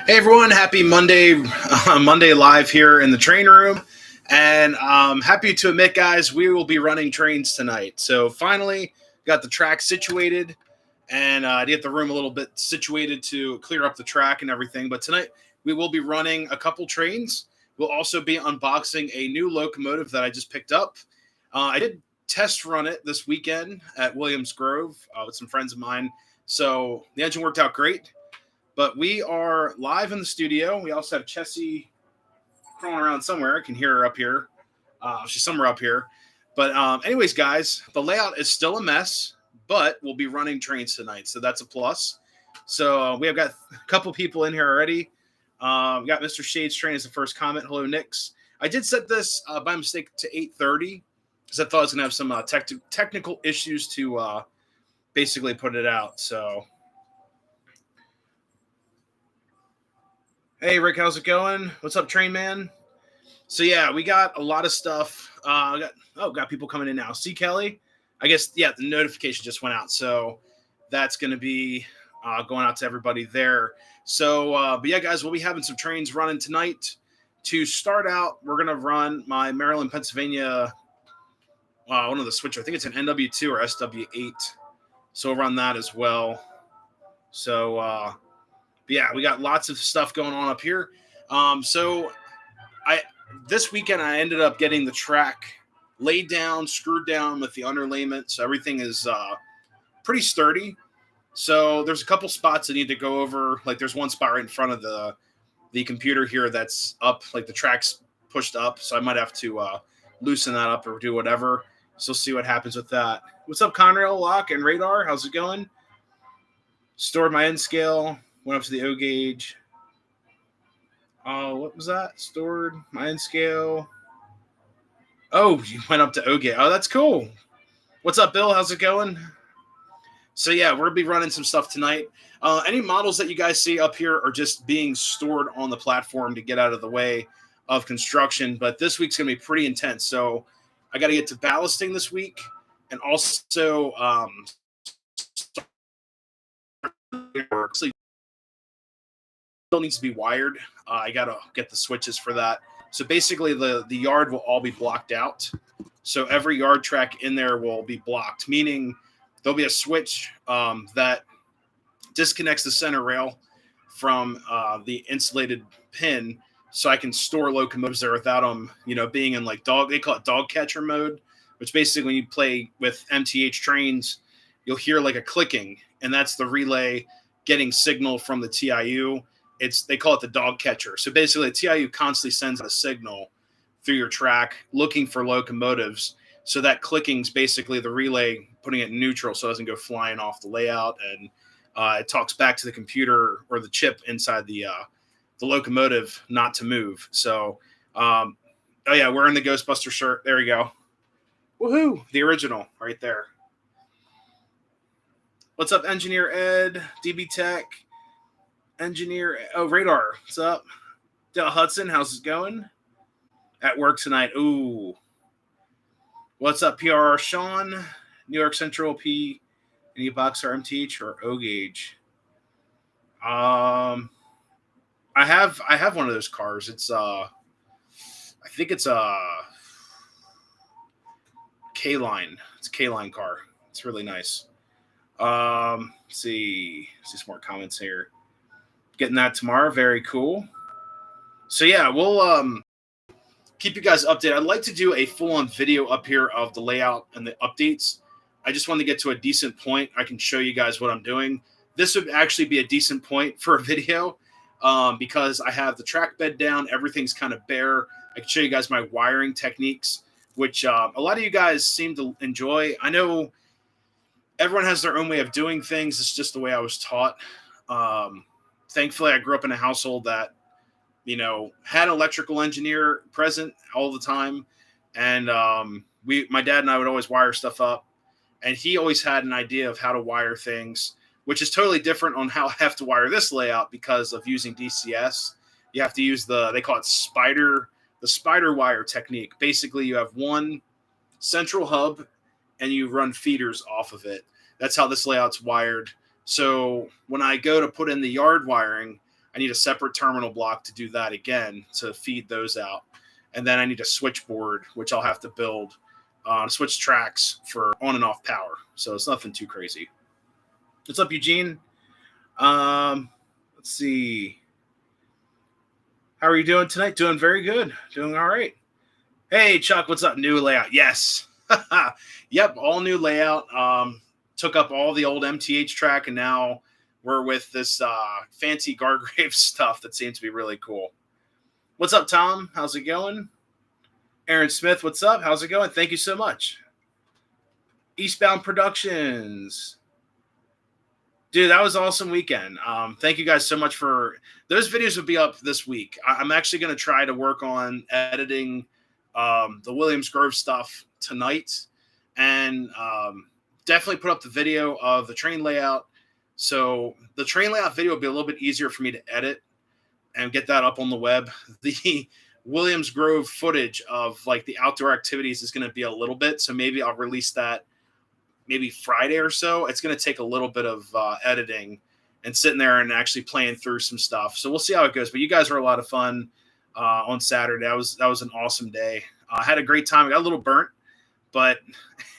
Hey everyone, happy Monday, Monday live here in the train room. And happy to admit, guys, we will be running trains tonight. So finally got the track situated and to get the room a little bit situated to clear up the track and everything. But tonight we will be running a couple trains. We'll also be unboxing a new locomotive that I just picked up. I did test run it this weekend at Williams Grove with some friends of mine. So the engine worked out great. But we are live in the studio. We also have Chessie crawling around somewhere. I can hear her up here. She's somewhere up here. But anyways, guys, the layout is still a mess, but we'll be running trains tonight, so that's a plus. So we have got a couple people in here already. We got Mr. Shade's train as the first comment. Hello, Nix. I did set this by mistake to 8:30 because I thought I was going to have some technical issues to basically put it out. So. Hey, Rick, how's it going? What's up, Train Man? So, yeah, we got a lot of stuff. Got people coming in now. See, Kelly? I guess, yeah, the notification just went out. So that's going to be going out to everybody there. So, but yeah, guys, we'll be having some trains running tonight. To start out, we're going to run my Maryland, Pennsylvania, one of the switcher. I think it's an NW2 or SW8. So we'll run that as well. So, but yeah, we got lots of stuff going on up here. This weekend I ended up getting the track laid down, screwed down with the underlayment, so everything is pretty sturdy. So there's a couple spots I need to go over. Like there's one spot right in front of the computer here that's up, like the track's pushed up, so I might have to loosen that up or do whatever. So we'll see what happens with that. What's up, Conrail, Lock, and Radar? How's it going? Stored my N scale. Went up to the O gauge. What was that? Stored my N scale. Oh, you went up to O gauge. Oh, that's cool. What's up, Bill? How's it going? So yeah, we'll be running some stuff tonight. Any models that you guys see up here are just being stored on the platform to get out of the way of construction. But this week's gonna be pretty intense. So I got to get to ballasting this week, and also still needs to be wired. I got to get the switches for that. So basically the yard will all be blocked out. So every yard track in there will be blocked, meaning there'll be a switch that disconnects the center rail from the insulated pin, so I can store locomotives there without them, being in like they call it dog catcher mode, which basically when you play with MTH trains, you'll hear like a clicking, and that's the relay getting signal from the TIU. They call it the dog catcher. So basically, the TIU constantly sends a signal through your track looking for locomotives. So that clicking's basically the relay putting it in neutral so it doesn't go flying off the layout, and it talks back to the computer or the chip inside the locomotive not to move. So, oh yeah, wearing the Ghostbuster shirt. There you go. Woohoo! The original right there. What's up, Engineer Ed, DB Tech? Engineer, Radar, what's up? Dale Hudson, how's it going? At work tonight. Ooh. What's up, PRR Sean? New York Central P, any boxer MTH or O gauge? I have one of those cars. It's I think it's a K-line. It's a K-line car. It's really nice. See some more comments here. Getting that tomorrow. Very cool. So yeah, we'll keep you guys updated. I'd like to do a full-on video up here of the layout and the updates. I just want to get to a decent point. I can show you guys what I'm doing. This would actually be a decent point for a video because I have the track bed down. Everything's kind of bare. I can show you guys my wiring techniques, which a lot of you guys seem to enjoy. I know everyone has their own way of doing things. It's just the way I was taught. Thankfully, I grew up in a household that, had an electrical engineer present all the time. And my dad and I would always wire stuff up. And he always had an idea of how to wire things, which is totally different on how I have to wire this layout because of using DCS. You have to use they call it the spider wire technique. Basically, you have one central hub and you run feeders off of it. That's how this layout's wired. So when I go to put in the yard wiring, I need a separate terminal block to do that again to feed those out. And then I need a switchboard, which I'll have to build, switch tracks for on and off power. So it's nothing too crazy. What's up, Eugene? Let's see. How are you doing tonight? Doing very good. Doing all right. Hey, Chuck, what's up? New layout. Yes. Yep, all new layout. Took up all the old MTH track, and now we're with this fancy Gargrave stuff that seems to be really cool. What's up, Tom? How's it going? Aaron Smith, what's up? How's it going? Thank you so much. Eastbound Productions. Dude, that was an awesome weekend. Thank you guys so much for those videos. Will be up this week. I'm actually going to try to work on editing the Williams Grove stuff tonight, and definitely put up the video of the train layout. So the train layout video will be a little bit easier for me to edit and get that up on the web. The Williams Grove footage of like the outdoor activities is going to be a little bit, so maybe I'll release that maybe Friday or so. It's going to take a little bit of editing and sitting there and actually playing through some stuff. So we'll see how it goes. But you guys were a lot of fun on Saturday. That was an awesome day. I had a great time. I got a little burnt, but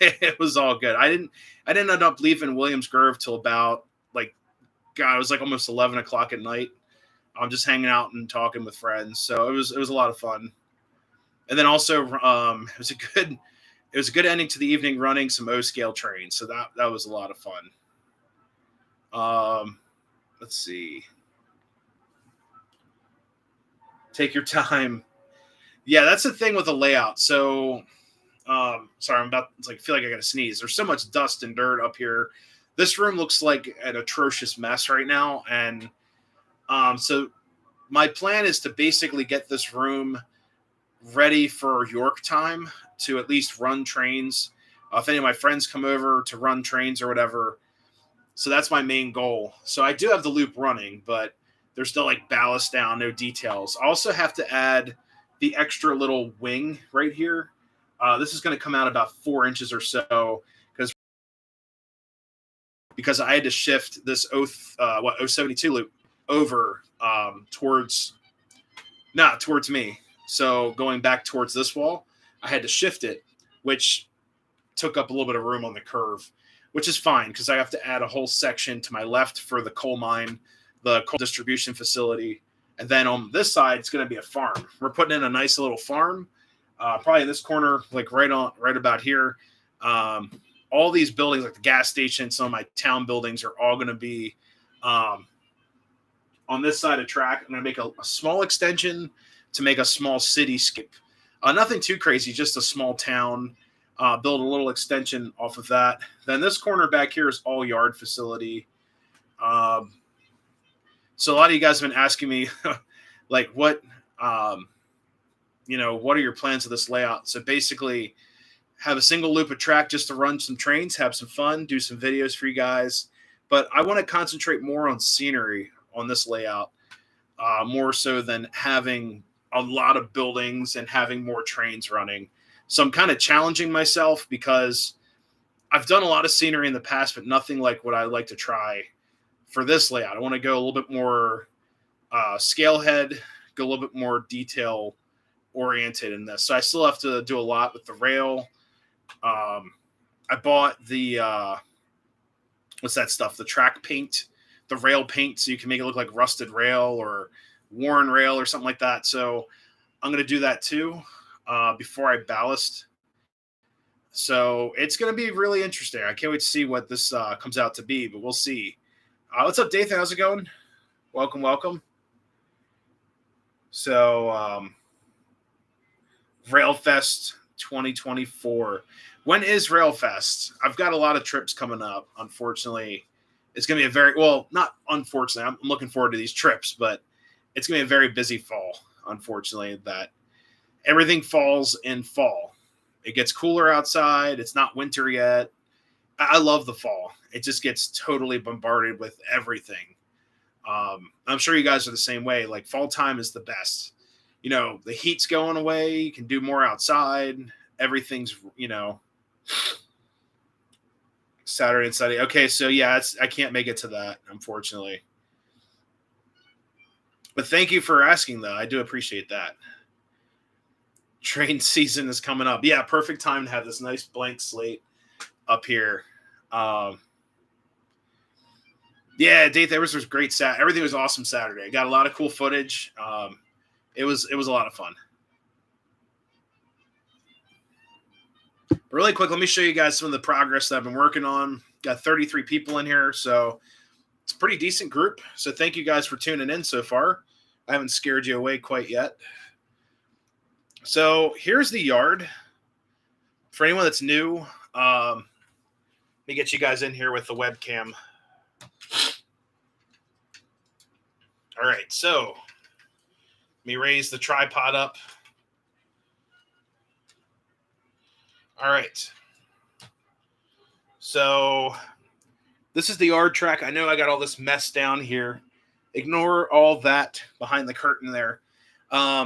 it was all good. I didn't end up leaving Williams Grove till about it was like almost 11 o'clock at night. I'm just hanging out and talking with friends. So it was a lot of fun. And then also it was a good ending to the evening running some O-scale trains. So that was a lot of fun. Let's see. Take your time. Yeah, that's the thing with the layout. So sorry, feel like I gotta sneeze. There's so much dust and dirt up here. This room looks like an atrocious mess right now. And so my plan is to basically get this room ready for York time to at least run trains. If any of my friends come over to run trains or whatever. So that's my main goal. So I do have the loop running, but there's still like ballast down, no details. I also have to add the extra little wing right here. This is going to come out about 4 inches or so because I had to shift this 072 loop over towards me. So going back towards this wall, I had to shift it, which took up a little bit of room on the curve, which is fine because I have to add a whole section to my left for the coal mine, the coal distribution facility. And then on this side, it's going to be a farm. We're putting in a nice little farm, probably in this corner, like right about here. All these buildings, like the gas station, some of my town buildings are all going to be on this side of track. I'm going to make a small extension to make a small cityscape. Nothing too crazy, just a small town. Build a little extension off of that. Then this corner back here is all yard facility. So a lot of you guys have been asking me, like, what are your plans of this layout? So basically, have a single loop of track just to run some trains, have some fun, do some videos for you guys. But I want to concentrate more on scenery on this layout, more so than having a lot of buildings and having more trains running. So I'm kind of challenging myself because I've done a lot of scenery in the past, but nothing like what I like to try for this layout. I want to go a little bit more scale head, go a little bit more detail oriented in this. So I still have to do a lot with the rail. I bought the what's that stuff? The track paint, the rail paint, so you can make it look like rusted rail or worn rail or something like that. So I'm going to do that too before I ballast. So it's going to be really interesting. I can't wait to see what this comes out to be, but we'll see. What's up, Dathan? How's it going? Welcome. So Railfest 2024. When is Railfest? I've got a lot of trips coming up. Unfortunately, it's going to be not unfortunately. I'm looking forward to these trips, but it's going to be a very busy fall. Unfortunately, that everything falls in fall. It gets cooler outside. It's not winter yet. I love the fall. It just gets totally bombarded with everything. I'm sure you guys are the same way. Like fall time is the best. The heat's going away. You can do more outside. Everything's, Saturday and Sunday. Okay, so yeah, I can't make it to that, unfortunately. But thank you for asking, though. I do appreciate that. Train season is coming up. Yeah, perfect time to have this nice blank slate up here. Um, yeah, Date There was great. Everything was awesome Saturday. Got a lot of cool footage. It was a lot of fun. Really quick, let me show you guys some of the progress that I've been working on. Got 33 people in here, so it's a pretty decent group. So thank you guys for tuning in so far. I haven't scared you away quite yet. So here's the yard. For anyone that's new, let me get you guys in here with the webcam. All right, so let me raise the tripod up. All right. So this is the yard track. I know I got all this mess down here. Ignore all that behind the curtain there.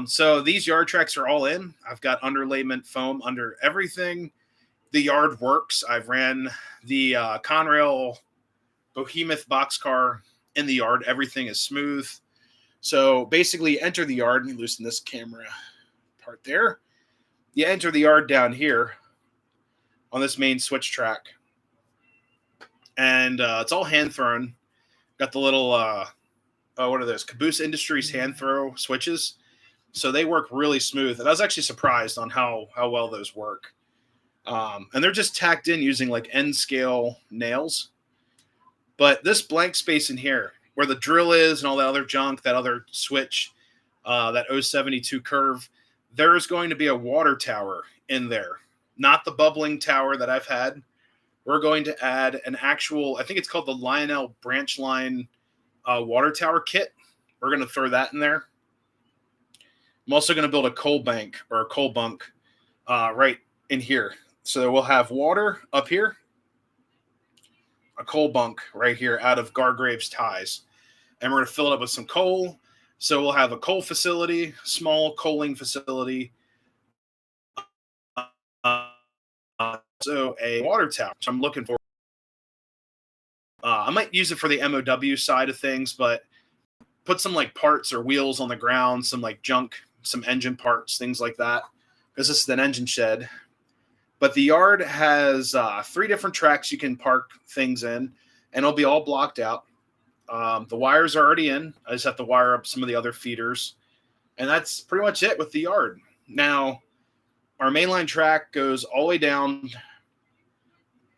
So these yard tracks are all in. I've got underlayment foam under everything. The yard works. I've ran the Conrail Behemoth boxcar in the yard. Everything is smooth. So basically, enter the yard. Let me loosen this camera part there. You enter the yard down here on this main switch track. And it's all hand thrown. Got the little, what are those? Caboose Industries hand throw switches. So they work really smooth. And I was actually surprised on how well those work. And they're just tacked in using like end scale nails. But this blank space in here, where the drill is and all that other junk, that other switch, that 072 curve, there is going to be a water tower in there. Not the bubbling tower that I've had. We're going to add an actual, I think it's called the Lionel branch line water tower kit. We're going to throw that in there. I'm also going to build a coal bank or a coal bunk right in here. So we'll have water up here, a coal bunk right here out of Gargrave's ties. And we're going to fill it up with some coal. So we'll have a coal facility, small coaling facility. So a water tower, which I'm looking for. I might use it for the MOW side of things, but put some like parts or wheels on the ground, some like junk, some engine parts, things like that. Because this is an engine shed. But the yard has 3 different tracks you can park things in, and it'll be all blocked out. The wires are already in. I just have to wire up some of the other feeders. And that's pretty much it with the yard. Now, our mainline track goes all the way down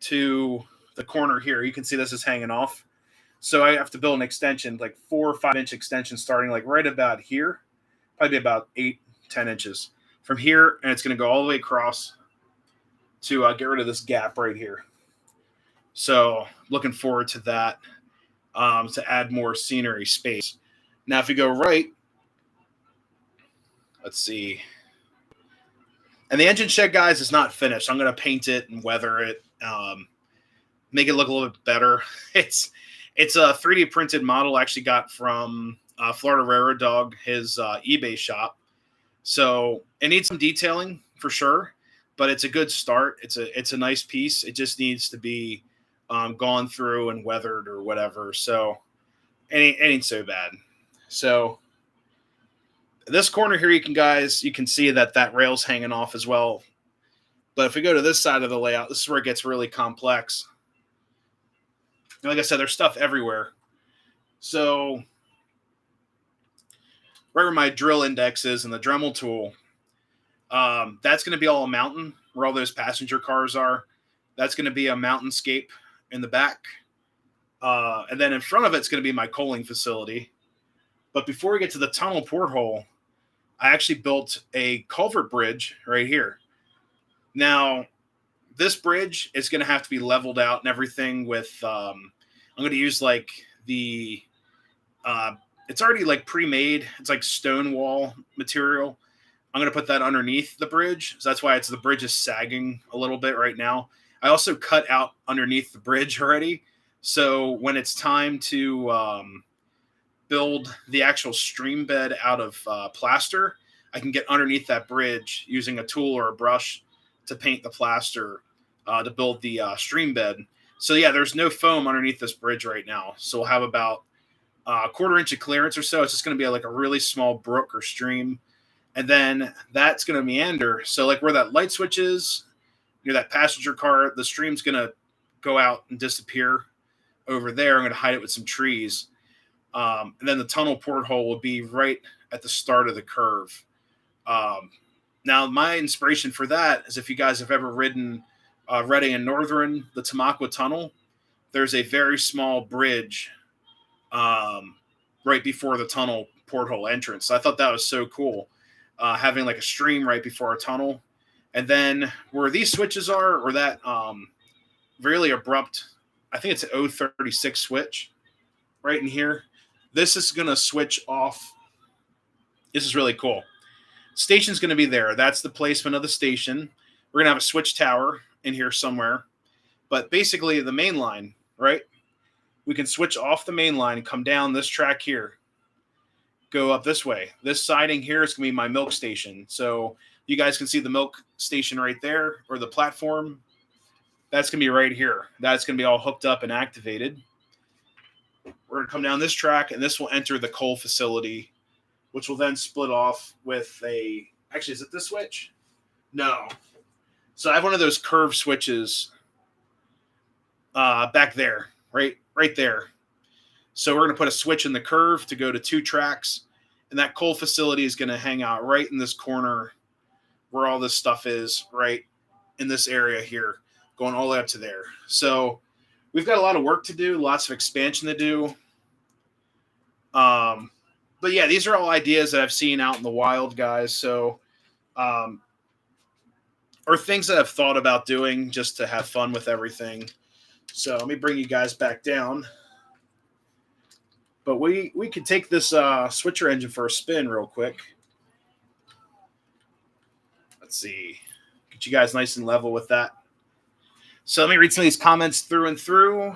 to the corner here. You can see this is hanging off. So I have to build an extension, like 4 or 5 inch extension starting like right about here, probably about 8, 10 inches from here. And it's going to go all the way across to get rid of this gap right here. So looking forward to that, to add more scenery space. Now, if you go right, let's see. And the engine shed, guys, is not finished. I'm going to paint it and weather it, make it look a little bit better. It's a 3D printed model I actually got from Florida Railroad Dog, his eBay shop. So it needs some detailing for sure, but it's a good start. It's a nice piece. It just needs to be gone through and weathered or whatever. So it ain't so bad. So this corner here, you can see that rail's hanging off as well. But if we go to this side of the layout, this is where it gets really complex. And like I said, there's stuff everywhere. So right where my drill index is and the Dremel tool, that's going to be all a mountain where all those passenger cars are. That's going to be a mountainscape in the back. And then in front of it's going to be my coaling facility. But before we get to the tunnel porthole, I actually built a culvert bridge right here. Now, this bridge is going to have to be leveled out and everything with, I'm going to use like the, it's already like pre-made. It's like stone wall material. I'm going to put that underneath the bridge. So that's why the bridge is sagging a little bit right now. I also cut out underneath the bridge already. So when it's time to build the actual stream bed out of plaster, I can get underneath that bridge using a tool or a brush to paint the plaster to build the stream bed. So yeah, there's no foam underneath this bridge right now. So we'll have about a quarter inch of clearance or so. It's just going to be like a really small brook or stream, and then that's going to meander. So like where that light switch is near that passenger car, the stream's going to go out and disappear over there. I'm going to hide it with some trees. And then the tunnel porthole will be right at the start of the curve. Now, my inspiration for that is if you guys have ever ridden Reading and Northern, the Tamaqua Tunnel, there's a very small bridge right before the tunnel porthole entrance. So I thought that was so cool, having like a stream right before a tunnel. And then where these switches are, or that really abrupt, I think it's an 036 switch right in here. This is going to switch off. This is really cool. Station's going to be there. That's the placement of the station. We're going to have a switch tower in here somewhere. But basically, the main line, right? We can switch off the main line and come down this track here. Go up this way. This siding here is going to be my milk station. So you guys can see the milk station right there, or the platform. That's going to be right here. That's going to be all hooked up and activated. We're going to come down this track, and this will enter the coal facility, which will then split off with a... Actually, is it this switch? No. So I have one of those curved switches back there, right there. So we're going to put a switch in the curve to go to 2 tracks, and that coal facility is going to hang out right in this corner where all this stuff is, right in this area here, going all the way up to there. So we've got a lot of work to do, lots of expansion to do. But yeah, these are all ideas that I've seen out in the wild, guys. So, or things that I've thought about doing just to have fun with everything. So let me bring you guys back down. But we could take this switcher engine for a spin real quick. Let's see. Get you guys nice and level with that. So let me read some of these comments through and through.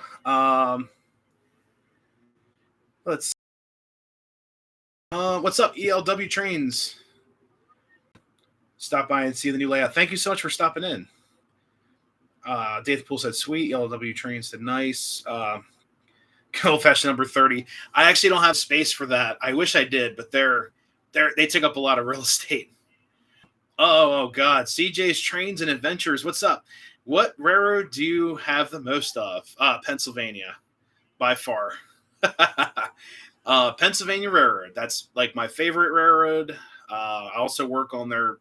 Let's see. What's up, ELW Trains? Stop by and see the new layout. Thank you so much for stopping in. Dave Pool said sweet. ELW Trains said nice. Old fashioned number 30. I actually don't have space for that. I wish I did, but they take up a lot of real estate. Oh God. CJ's Trains and Adventures. What's up? What railroad do you have the most of? Pennsylvania, by far. Pennsylvania Railroad. That's like my favorite railroad. I also work on their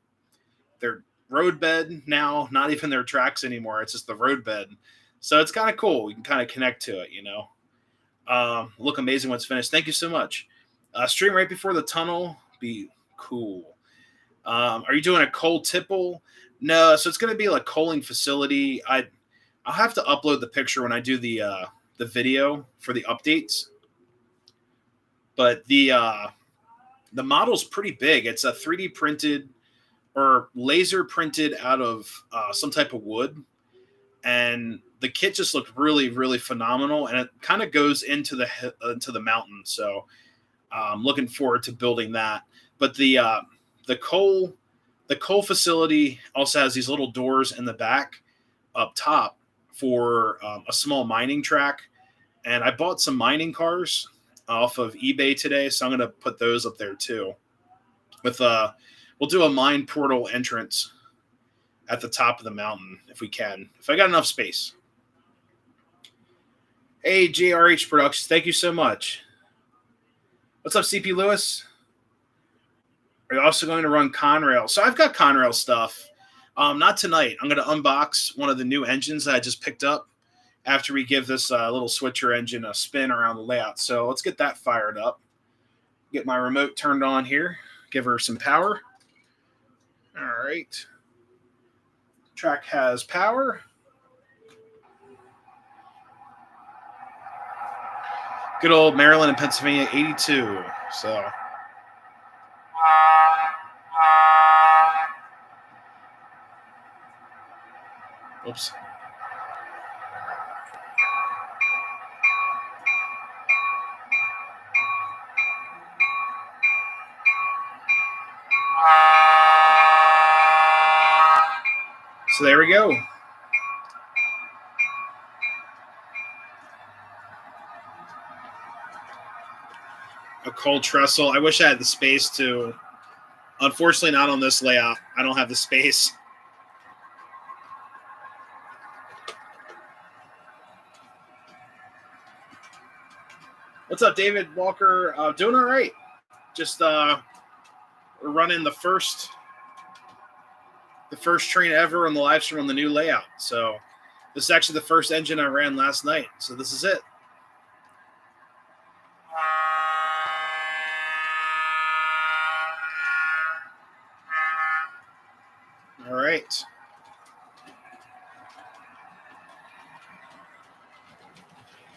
roadbed now, not even their tracks anymore. It's just the roadbed. So it's kind of cool. We can kind of connect to it, you know. Look amazing when it's finished. Thank you so much. Stream right before the tunnel. Be cool. Are you doing a coal tipple? No, so it's going to be like coaling facility. I'll have to upload the picture when I do the video for the updates. But the model's pretty big. It's a 3D printed or laser printed out of some type of wood, and the kit just looked really, really phenomenal. And it kind of goes into the mountain. So I'm looking forward to building that. But the coal facility also has these little doors in the back up top for a small mining track. And I bought some mining cars off of eBay today, so I'm going to put those up there too. We'll do a mine portal entrance at the top of the mountain if we can, if I got enough space. Hey, JRH Productions, thank you so much. What's up, CP Lewis? Are you also going to run Conrail? So I've got Conrail stuff. Not tonight. I'm going to unbox one of the new engines that I just picked up after we give this little switcher engine a spin around the layout. So let's get that fired up. Get my remote turned on here. Give her some power. All right. Track has power. Good old Maryland and Pennsylvania 82. So. Oops. So there we go. A cold trestle. I wish I had the space to. Unfortunately, not on this layout. I don't have the space. What's up, David Walker? Doing all right. Just we're running the first train ever on the live stream on the new layout. So this is actually the first engine I ran last night. So this is it. All right.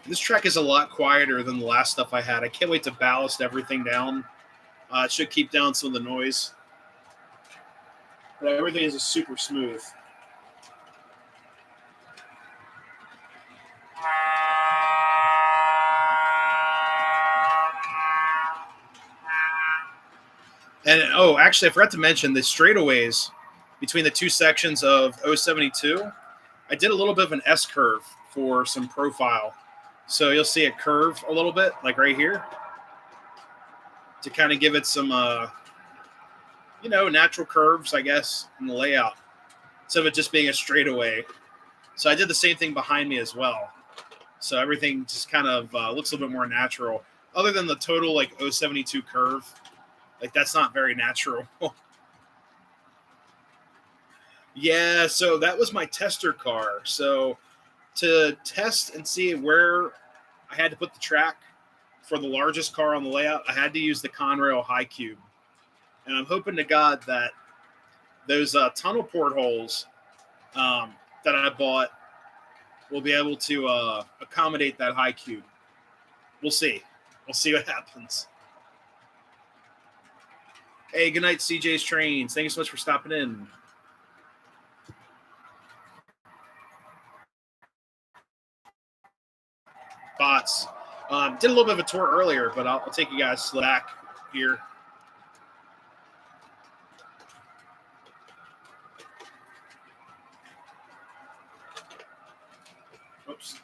This track is a lot quieter than the last stuff I had. I can't wait to ballast everything down. It should keep down some of the noise. But everything is just super smooth. And, oh, actually, I forgot to mention the straightaways between the two sections of 072. I did a little bit of an S-curve for some profile. So you'll see it curve a little bit, like right here, to kind of give it some, natural curves, I guess, in the layout, instead of it just being a straightaway. So I did the same thing behind me as well. So everything just kind of looks a little bit more natural, other than the total, like, 072 curve. Like, that's not very natural. Yeah, so that was my tester car. So to test and see where I had to put the track for the largest car on the layout, I had to use the Conrail High Cube. And I'm hoping to God that those tunnel portholes that I bought will be able to accommodate that High Cube. We'll see. We'll see what happens. Hey, good night, CJ's Trains. Thank you so much for stopping in. Bots. Did a little bit of a tour earlier, but I'll take you guys back here. Oops.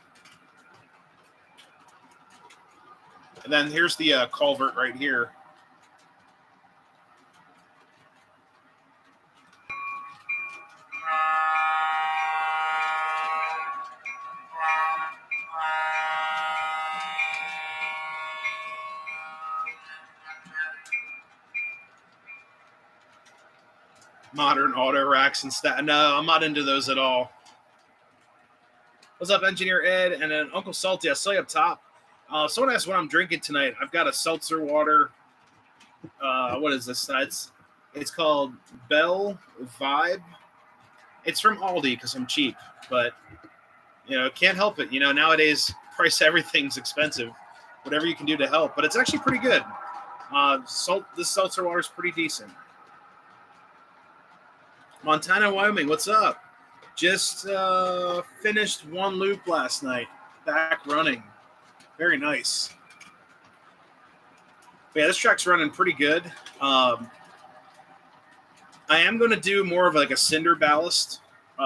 And then here's the culvert right here. Modern auto racks and stuff. No, I'm not into those at all. What's up, Engineer Ed? And then Uncle Salty, I saw you up top. Someone asked what I'm drinking tonight. I've got a seltzer water. What is this? It's called Bell Vibe. It's from Aldi because I'm cheap, but can't help it. Nowadays, price everything's expensive. Whatever you can do to help, but it's actually pretty good. This seltzer water is pretty decent. Montana, Wyoming, what's up? Just finished one loop last night. Back running. Very nice. But yeah, this track's running pretty good. I am going to do more of like a cinder ballast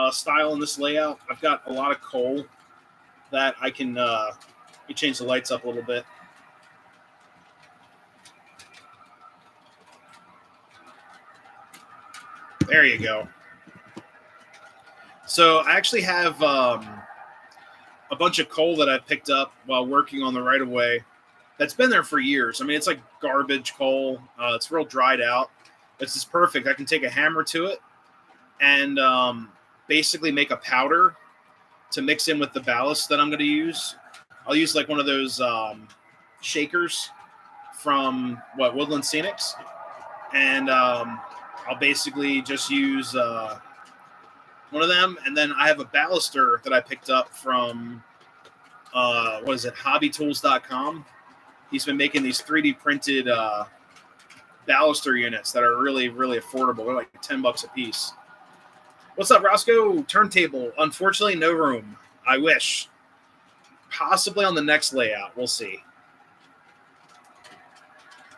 style in this layout. I've got a lot of coal that I can change the lights up a little bit. There you go. So I actually have a bunch of coal that I picked up while working on the right-of-way that's been there for years. I mean, it's like garbage coal. It's real dried out. It's just perfect. I can take a hammer to it and basically make a powder to mix in with the ballast that I'm going to use. I'll use like one of those shakers from Woodland Scenics, and I'll basically just use one of them, and then I have a ballaster that I picked up from hobbytools.com. He's been making these 3D printed ballaster units that are really, really affordable. They're like $10 a piece. What's up, Roscoe? Turntable. Unfortunately, no room. I wish. Possibly on the next layout. We'll see.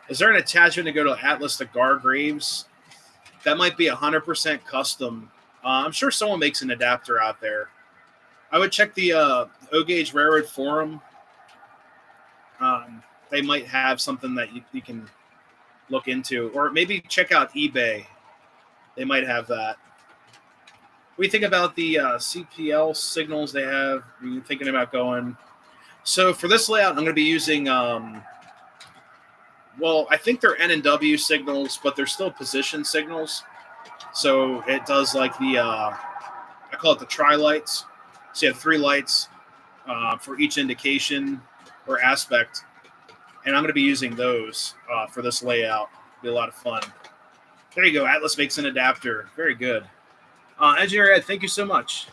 Is there an attachment to go to Atlas to Gargraves? That might be 100% custom. I'm sure someone makes an adapter out there. I would check the O-Gauge Railroad forum. they might have something that you can look into, or maybe check out eBay. They might have that. What do you think about the CPL signals they have? Are you thinking about going? So for this layout, I'm going to be using, well, I think they're N&W signals, but they're still position signals. So it does like the, I call it the tri-lights. So you have 3 lights for each indication or aspect. And I'm going to be using those for this layout. It'll be a lot of fun. There you go. Atlas makes an adapter. Very good. Engineer Ed, thank you so much.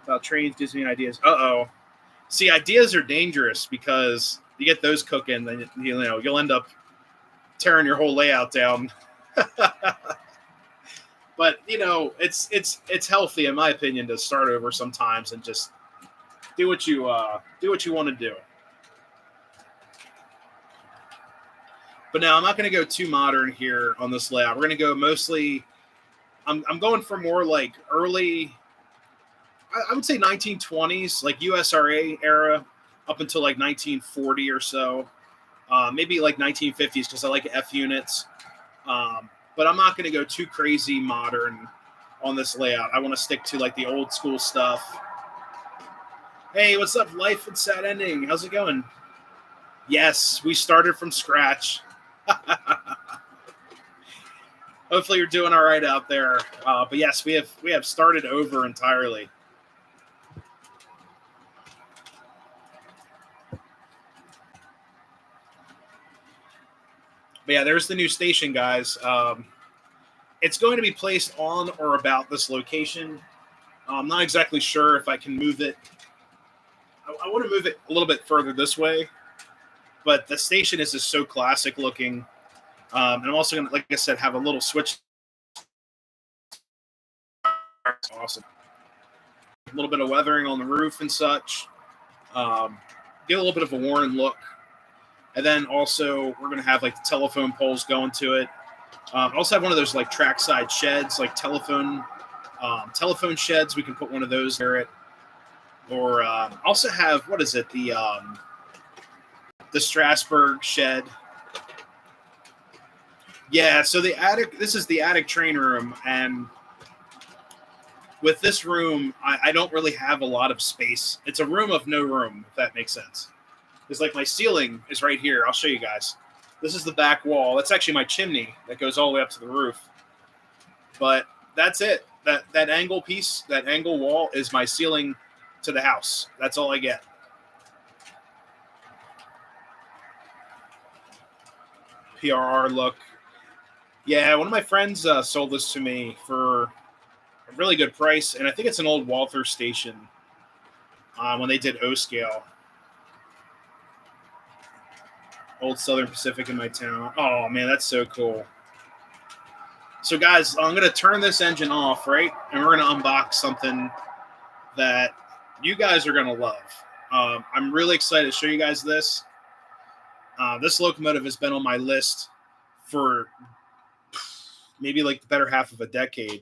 About trains gives me ideas. Uh-oh. See, ideas are dangerous because you get those cooking, then you'll end up tearing your whole layout down. But it's healthy in my opinion to start over sometimes and just do what you want to do. But now I'm not going to go too modern here on this layout. We're going to go mostly. I'm going for more like early. I would say 1920s, like USRA era, up until like 1940 or so. Maybe like 1950s because I like F units. But I'm not going to go too crazy modern on this layout. I want to stick to like the old school stuff. Hey, what's up, Life and Sad Ending? How's it going? Yes, we started from scratch. Hopefully you're doing all right out there. But yes, we have started over entirely. But yeah, there's the new station, guys. It's going to be placed on or about this location. I'm not exactly sure if I can move it. I want to move it a little bit further this way, but the station is just so classic looking. And I'm also going to, like I said, have a little switch. It's awesome. A little bit of weathering on the roof and such. Get a little bit of a worn look. And then also we're going to have like the telephone poles going to it. Also have one of those like trackside sheds, like telephone sheds. We can put one of those there. Or also have, what is it? The Strasbourg shed. Yeah, so the attic, this is the attic train room. And with this room, I don't really have a lot of space. It's a room of no room, if that makes sense. It's like my ceiling is right here. I'll show you guys. This is the back wall. That's actually my chimney that goes all the way up to the roof. But that's it. That angle piece, that angle wall is my ceiling to the house. That's all I get. PRR look. Yeah, one of my friends sold this to me for a really good price, and I think it's an old Walther station when they did O-scale. Old Southern Pacific in my town. Oh, man, that's so cool. So, guys, I'm going to turn this engine off, right? And we're going to unbox something that you guys are going to love. I'm really excited to show you guys this. This locomotive has been on my list for maybe like the better half of a decade.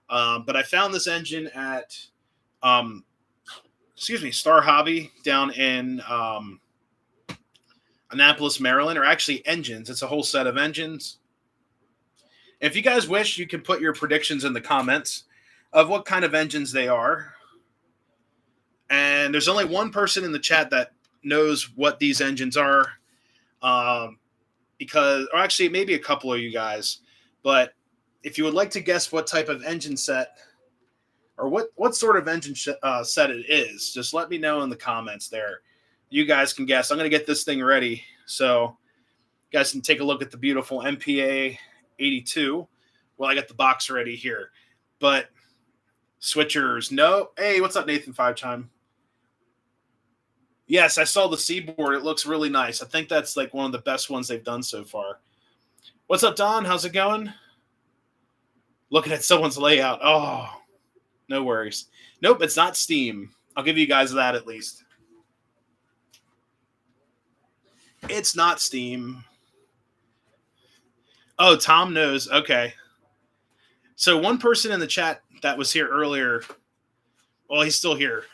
But I found this engine at, Star Hobby down in Annapolis, Maryland, or actually engines. It's a whole set of engines. If you guys wish, you can put your predictions in the comments of what kind of engines they are. And there's only one person in the chat that knows what these engines are. Because, or actually maybe a couple of you guys. But if you would like to guess what type of engine set or what sort of engine set it is, just let me know in the comments there. You guys can guess. I'm going to get this thing ready. So you guys can take a look at the beautiful MPA 82. Well, I got the box ready here. But switchers, no. Hey, what's up, Nathan Five Time? Yes, I saw the Seaboard. It looks really nice. I think that's like one of the best ones they've done so far. What's up, Don? How's it going? Looking at someone's layout. Oh, no worries. Nope, it's not Steam. I'll give you guys that at least. It's not Steam. Oh, Tom knows. Okay. So one person in the chat that was here earlier, well, he's still here.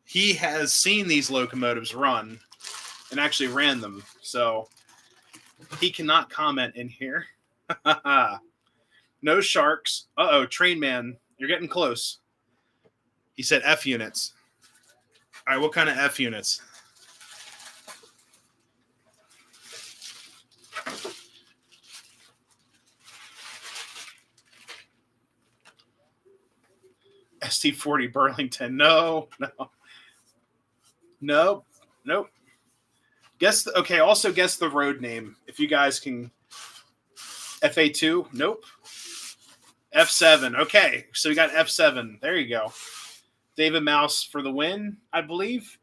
He has seen these locomotives run. and actually ran them. So he cannot comment in here. No sharks. Uh-oh, Train Man. You're getting close. He said F units. All right, what kind of F units? ST40 Burlington. No. Nope. Okay, also guess the road name. If you guys can. FA2? Nope. F7. Okay, so we got F7. There you go. David Mouse for the win, I believe.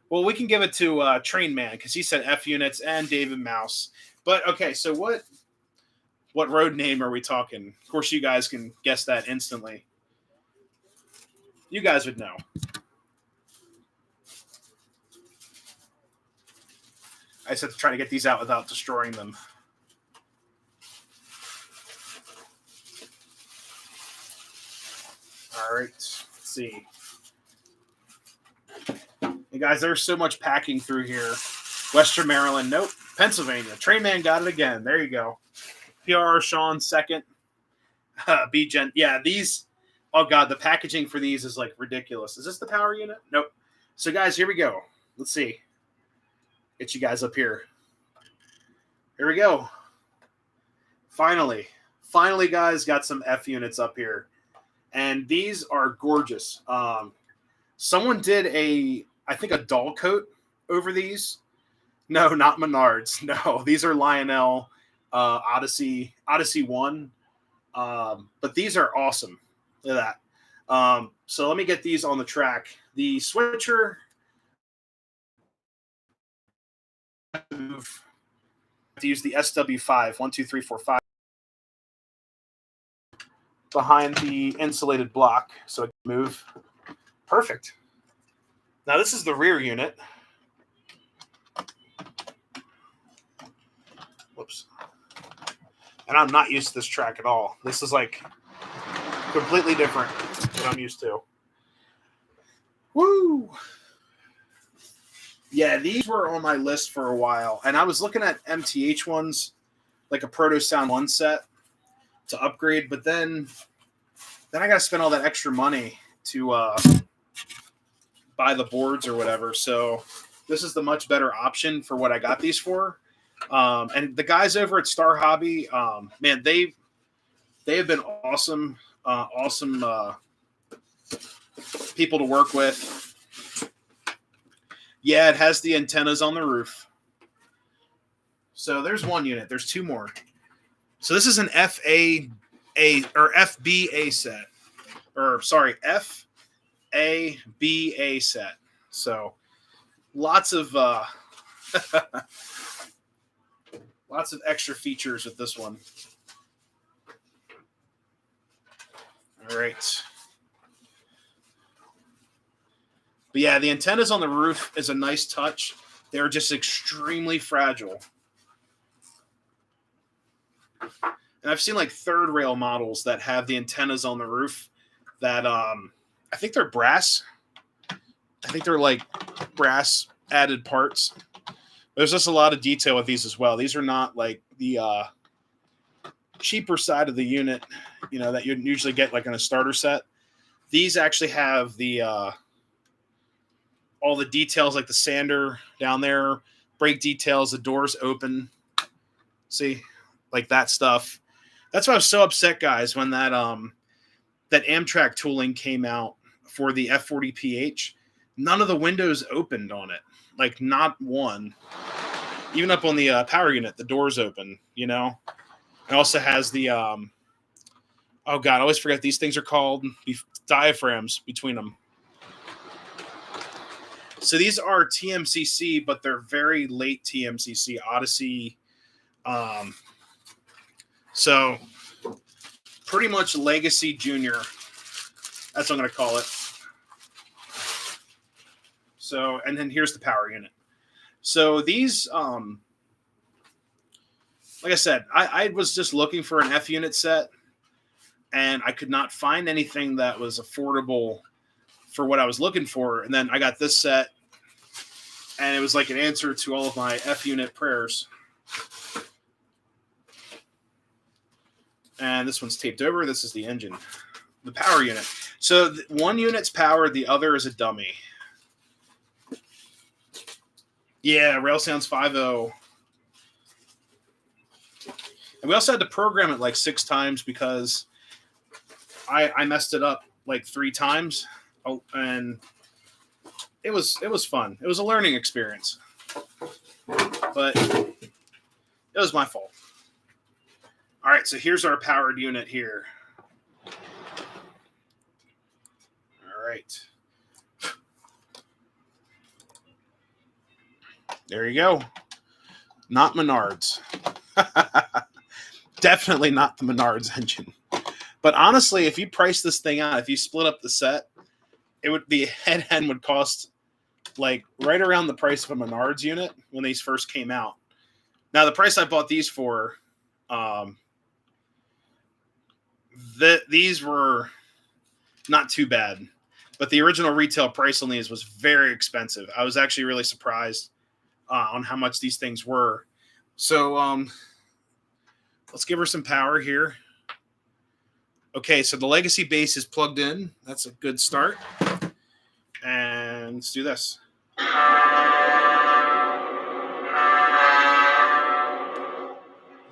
Well, we can give it to Train Man because he said F units and David Mouse. But okay, so what road name are we talking? Of course, you guys can guess that instantly. You guys would know. I just have to try to get these out without destroying them. All right, let's see. Hey guys, there's so much packing through here. Western Maryland, nope. Pennsylvania, Train Man got it again. There you go. PR Sean second. B-Gen, yeah, these. Oh god, the packaging for these is like ridiculous. Is this the power unit? Nope. So guys, here we go. Let's see. Get you guys up here. Here we go. Finally, guys, got some F units up here. And these are gorgeous. Someone did I think a doll coat over these. No, not Menards. No, these are Lionel Odyssey 1. But these are awesome. Look at that. So let me get these on the track. The switcher. To use the SW5, 1, 2, 3, 4, 5. Behind the insulated block so it can move. Perfect. Now this is the rear unit. Whoops. And I'm not used to this track at all. This is like completely different than I'm used to. Woo! Yeah, these were on my list for a while. And I was looking at MTH ones, like a Proto Sound 1 set to upgrade, but then I got to spend all that extra money to buy the boards or whatever. So this is the much better option for what I got these for. And the guys over at Star Hobby, man, they have been awesome, awesome people to work with. Yeah, it has the antennas on the roof. So there's one unit. There's two more. So this is an FBA set. Or sorry, FABA set. So lots of lots of extra features with this one. All right. But yeah, the antennas on the roof is a nice touch. They're just extremely fragile. And I've seen like third rail models that have the antennas on the roof that I think they're brass. I think they're like brass added parts. There's just a lot of detail with these as well. These are not like the cheaper side of the unit, you know, that you'd usually get like in a starter set. These actually have the all the details, like the sander down there, brake details, the doors open. See, like that stuff. That's why I was so upset, guys, when that Amtrak tooling came out for the F40PH. None of the windows opened on it, like not one. Even up on the power unit, the doors open. You know, it also has the oh god, I always forget these things are called diaphragms between them. So these are TMCC, but they're very late TMCC Odyssey. So pretty much Legacy Junior. That's what I'm going to call it. So, and then here's the power unit. So these, like I said, I was just looking for an F unit set, and I could not find anything that was affordable for what I was looking for. And then I got this set, And it was like an answer to all of my F-unit prayers. And this one's taped over. This is the engine, the power unit. So one unit's powered, the other is a dummy. Yeah, Rail Sounds 5.0. And we also had to program it like 6 times because I messed it up like 3 times. Oh, and it was fun. It was a learning experience. But it was my fault. All right, so here's our powered unit here. All right. There you go. Not Menards. Definitely not the Menards engine. But honestly, if you price this thing out, if you split up the set, the head end would cost like right around the price of a Menards unit when these first came out. Now, the price I bought these for, these were not too bad. But the original retail price on these was very expensive. I was actually really surprised on how much these things were. So let's give her some power here. Okay, so the legacy base is plugged in. That's a good start. And let's do this.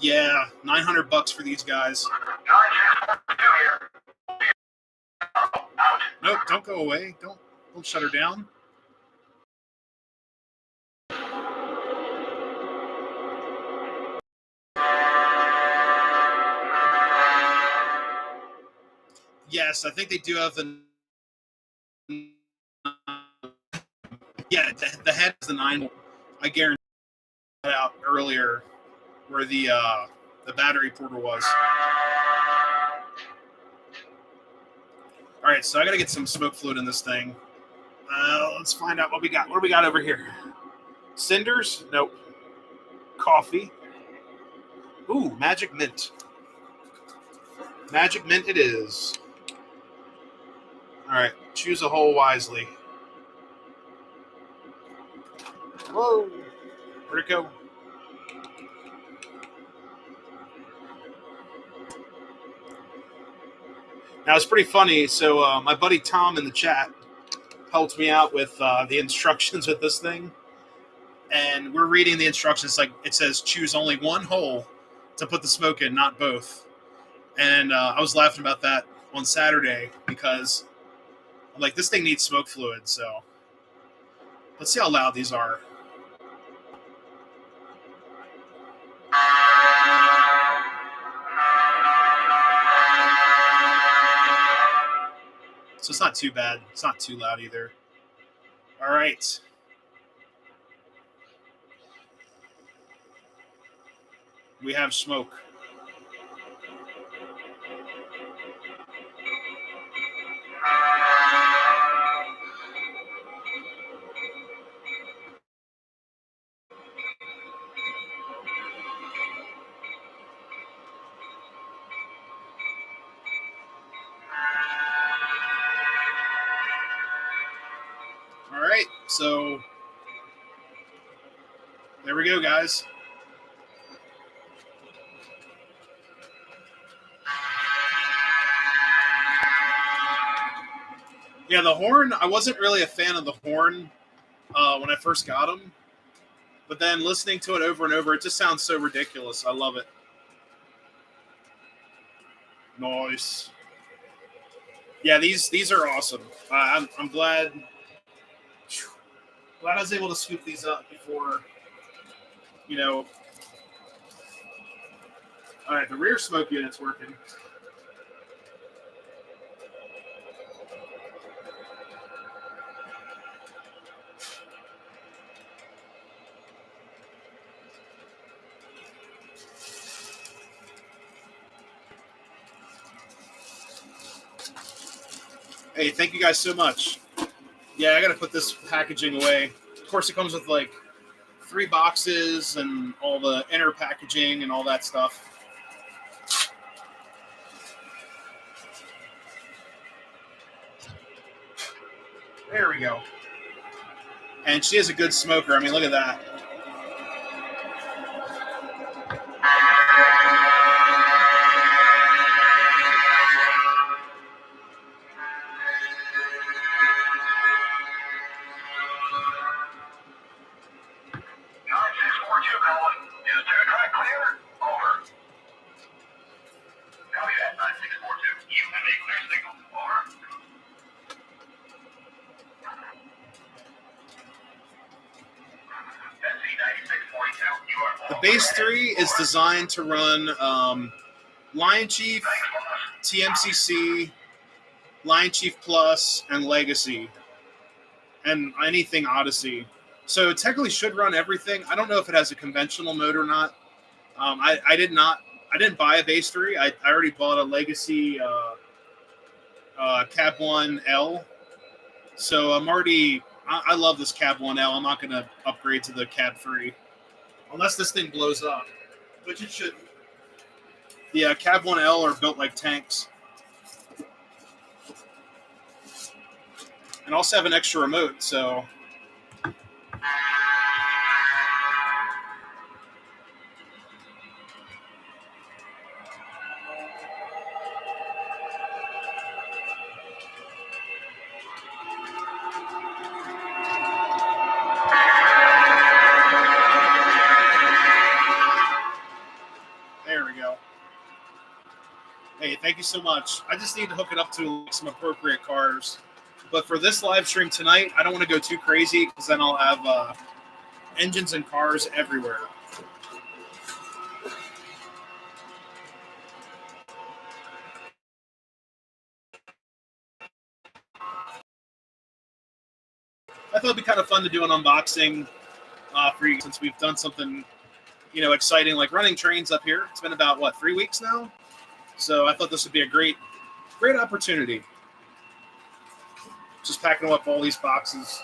Yeah, $900 for these guys. Nope, don't go away. Don't shut her down. Yes, I think they do have the. Yeah, the head is the 9. I guarantee that out earlier where the battery porter was. All right, so I got to get some smoke fluid in this thing. Let's find out what we got. What do we got over here? Cinders? Nope. Coffee. Ooh, magic mint. Magic mint it is. All right, choose a hole wisely. Whoa. Where'd it go? Now, it's pretty funny. So my buddy Tom in the chat helped me out with the instructions with this thing. And we're reading the instructions. Like it says, choose only one hole to put the smoke in, not both. And I was laughing about that on Saturday because I'm like, this thing needs smoke fluid. So let's see how loud these are. So it's not too bad. It's not too loud either. All right. We have smoke. All right. So there we go, guys. Yeah, the horn, I wasn't really a fan of the horn when I first got them. But then listening to it over and over, it just sounds so ridiculous. I love it. Nice. Yeah, these are awesome. I'm glad I was able to scoop these up before, you know. All right, the rear smoke unit's working. Hey, thank you guys so much. Yeah, I got to put this packaging away. Of course, it comes with like 3 boxes and all the inner packaging and all that stuff. There we go. And she is a good smoker. I mean, look at that. The base 3 is designed to run Lion Chief, TMCC, Lion Chief Plus, and Legacy, and anything Odyssey. So it technically should run everything. I don't know if it has a conventional mode or not. I didn't buy a base 3. I already bought a Legacy Cab 1L. So I'm already. I love this Cab 1L. I'm not going to upgrade to the Cab 3 unless this thing blows up, which it shouldn't. The Cab 1L are built like tanks, and also have an extra remote. So. There we go. Hey, thank you so much. I just need to hook it up to some appropriate cars. But for this live stream tonight, I don't want to go too crazy because then I'll have engines and cars everywhere. I thought it'd be kind of fun to do an unboxing for you since we've done something, exciting like running trains up here. It's been about 3 weeks now, so I thought this would be a great opportunity. Just packing up all these boxes.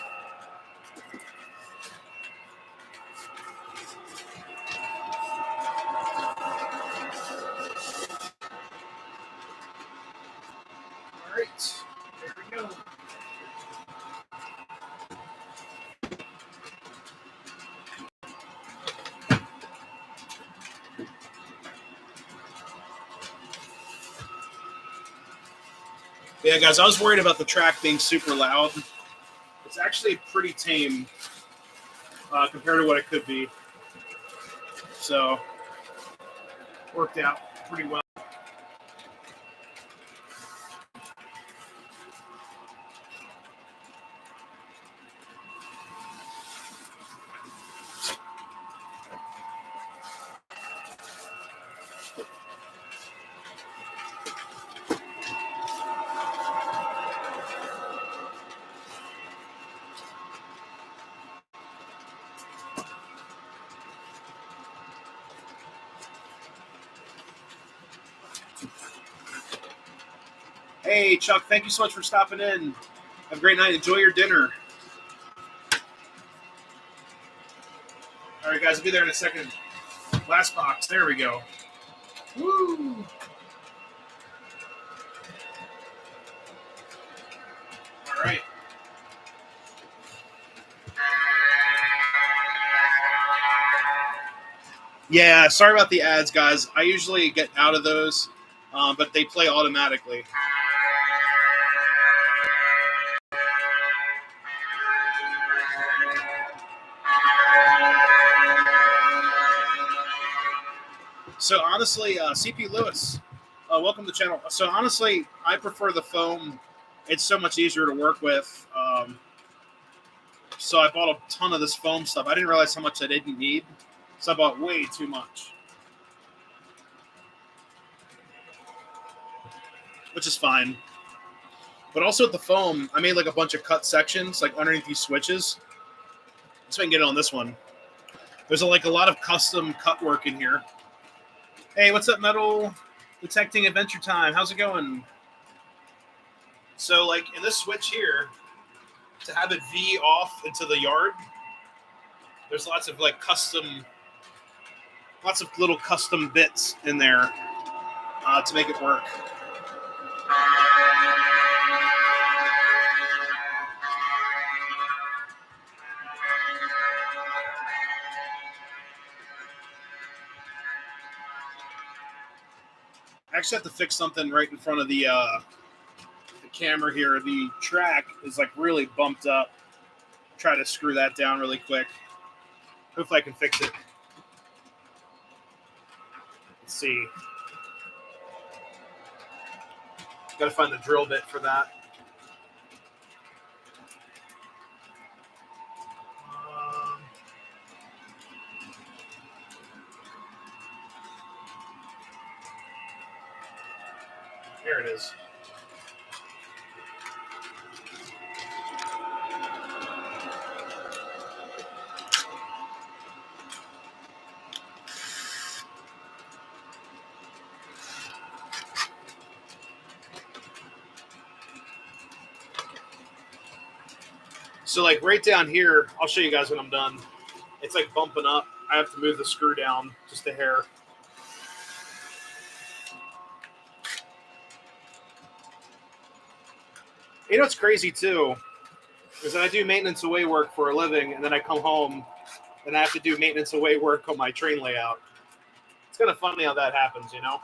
All right, there we go. Yeah, guys, I was worried about the track being super loud. It's actually pretty tame compared to what it could be. So, worked out pretty well. Hey, Chuck, thank you so much for stopping in. Have a great night. Enjoy your dinner. All right, guys, I'll be there in a second. Last box. There we go. Woo! All right. Yeah, sorry about the ads, guys. I usually get out of those, but they play automatically. So honestly, CP Lewis, welcome to the channel. So honestly, I prefer the foam. It's so much easier to work with. So I bought a ton of this foam stuff. I didn't realize how much I didn't need. So I bought way too much. Which is fine. But also with the foam, I made like a bunch of cut sections like underneath these switches. Let's see if I can get it on this one. There's a lot of custom cut work in here. Hey, what's up, Metal Detecting Adventure Time? How's it going? So like in this switch here, to have it V off into the yard, there's lots of little custom bits in there to make it work. I actually have to fix something right in front of the camera here. The track is like really bumped up. Try to screw that down really quick. Hopefully I can fix it. Let's see. Got to find the drill bit for that. Here it is. So like right down here, I'll show you guys when I'm done. It's like bumping up. I have to move the screw down just a hair. You know what's crazy too is that I do maintenance away work for a living, and then I come home and I have to do maintenance away work on my train layout. It's kind of funny how that happens, you know?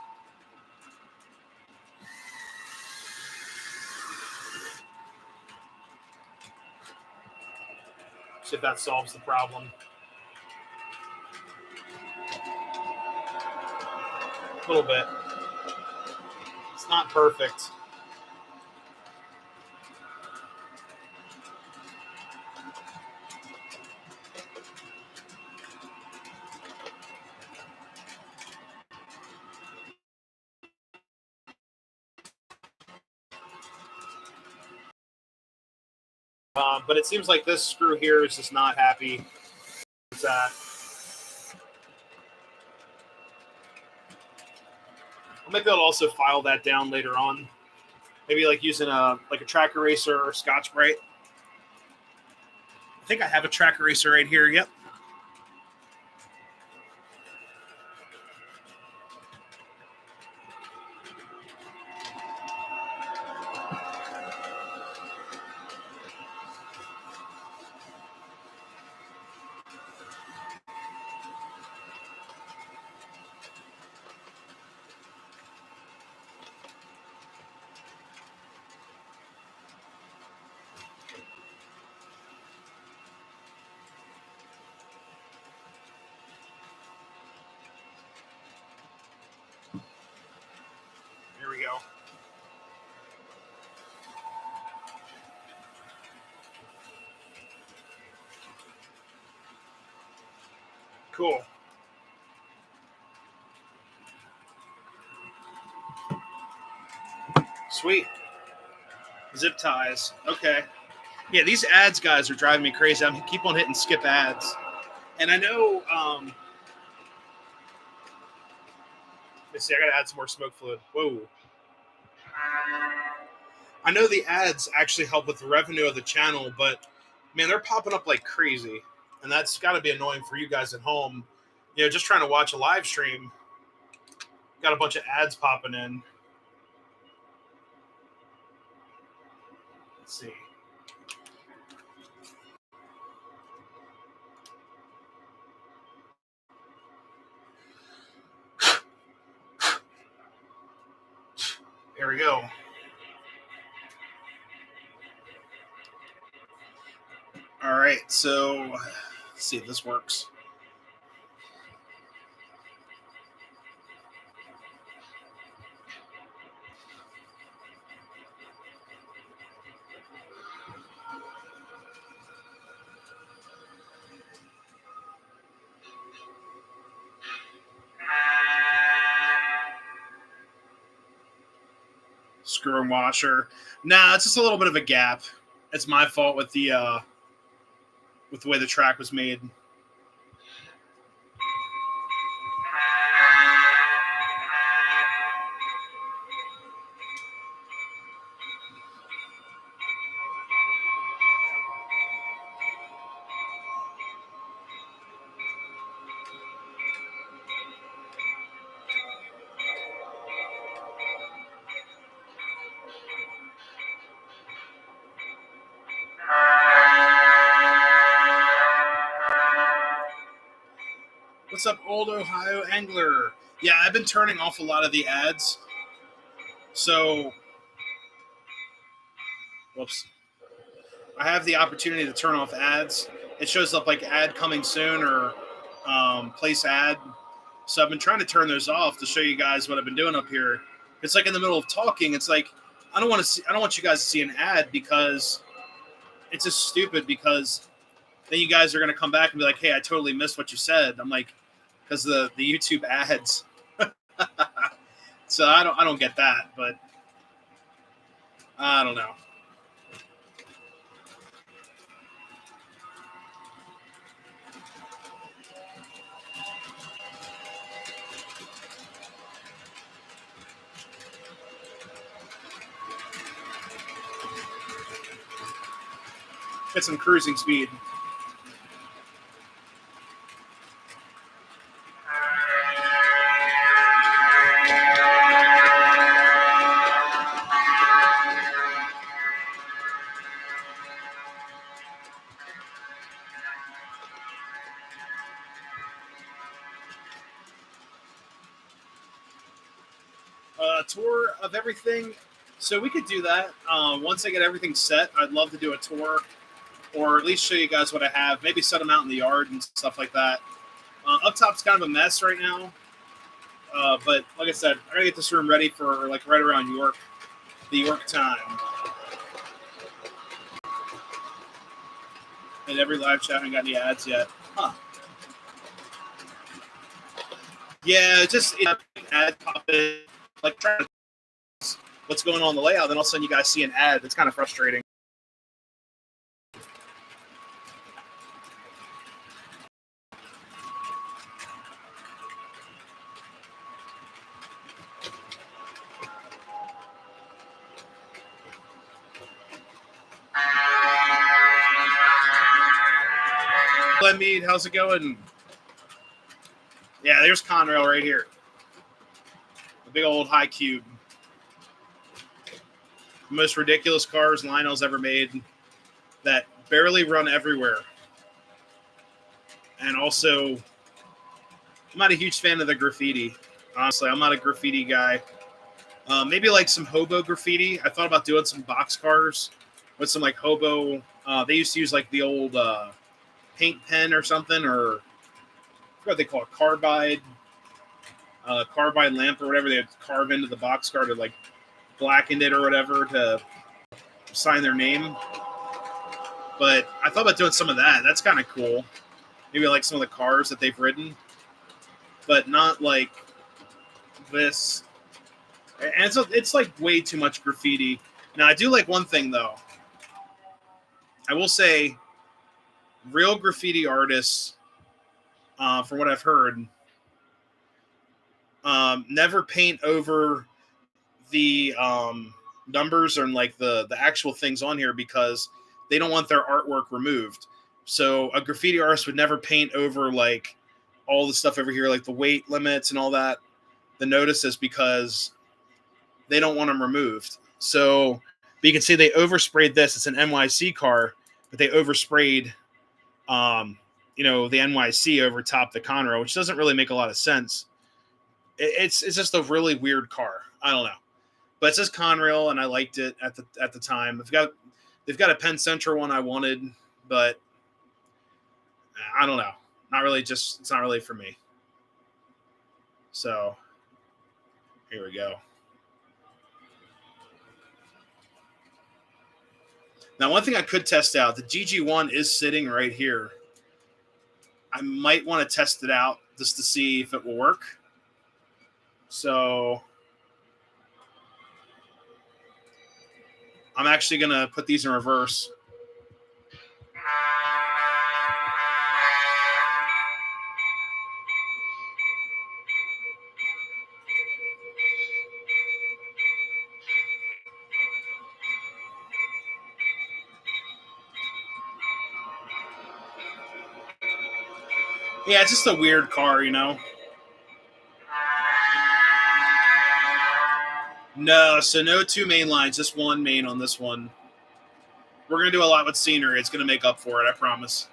See if that solves the problem. A little bit. It's not perfect. But it seems like this screw here is just not happy with that. I might be able to also file that down later on. Maybe like using a track eraser or Scotch Brite. I think I have a track eraser right here. Yep. Here we go. Cool. Sweet. Zip ties. Okay. Yeah, these ads guys are driving me crazy. I keep on hitting skip ads. And I know, let's see, I got to add some more smoke fluid. Whoa. I know the ads actually help with the revenue of the channel, but man, they're popping up like crazy. And that's got to be annoying for you guys at home. You know, just trying to watch a live stream. Got a bunch of ads popping in. Let's see. There we go. All right, so let's see if this works. Screw and washer. Nah, it's just a little bit of a gap. It's my fault with the way the track was made. What's up, old Ohio angler? Yeah, I've been turning off a lot of the ads So, whoops. I have the opportunity to turn off ads. It shows up like ad coming soon or place ad. So I've been trying to turn those off to show you guys what I've been doing up here. It's like in the middle of talking. It's like I don't want to see. I don't want you guys to see an ad because it's just stupid. Because then you guys are going to come back and be like, "Hey, I totally missed what you said." I'm like, because the YouTube ads. So I don't get that, but I don't know. Get some cruising speed. Tour of everything. So we could do that. Once I get everything set, I'd love to do a tour or at least show you guys what I have. Maybe set them out in the yard and stuff like that. Up top's kind of a mess right now. But like I said, I gotta get this room ready for like right around the York time. And every live chat haven't got any ads yet. Huh. Yeah, just ad pop it, like trying to what's going on in the layout, then all of a sudden you guys see an ad. It's kind of frustrating. Glenn Mead, how's it going? Yeah, there's Conrail right here. The big old high cube. The most ridiculous cars Lionel's ever made that barely run everywhere. And also, I'm not a huge fan of the graffiti. Honestly, I'm not a graffiti guy. Maybe like some hobo graffiti. I thought about doing some box cars with some like hobo. They used to use like the old paint pen or something, or I forgot what they call it, carbide lamp or whatever. They would carve into the box car to like blacken it or whatever to sign their name. But I thought about doing some of that. That's kind of cool. Maybe like some of the cars that they've ridden, but not like this. And it's like way too much graffiti. Now I do like one thing though. I will say, real graffiti artists, from what I've heard, never paint over the numbers and like the actual things on here because they don't want their artwork removed. So a graffiti artist would never paint over like all the stuff over here, like the weight limits and all that, the notices, because they don't want them removed. So, but you can see they oversprayed this. It's an NYC car, but they oversprayed, the NYC over top the Conrail, which doesn't really make a lot of sense. It's just a really weird car. I don't know, but it says Conrail, and I liked it at the time. They've got a Penn Central one I wanted, but I don't know. Not really. It's not really for me. So here we go. Now, one thing I could test out, the GG1 is sitting right here. I might want to test it out just to see if it will work. So I'm actually going to put these in reverse. Yeah, it's just a weird car, you know? No, so no two main lines, just one main on this one. We're going to do a lot with scenery. It's going to make up for it, I promise.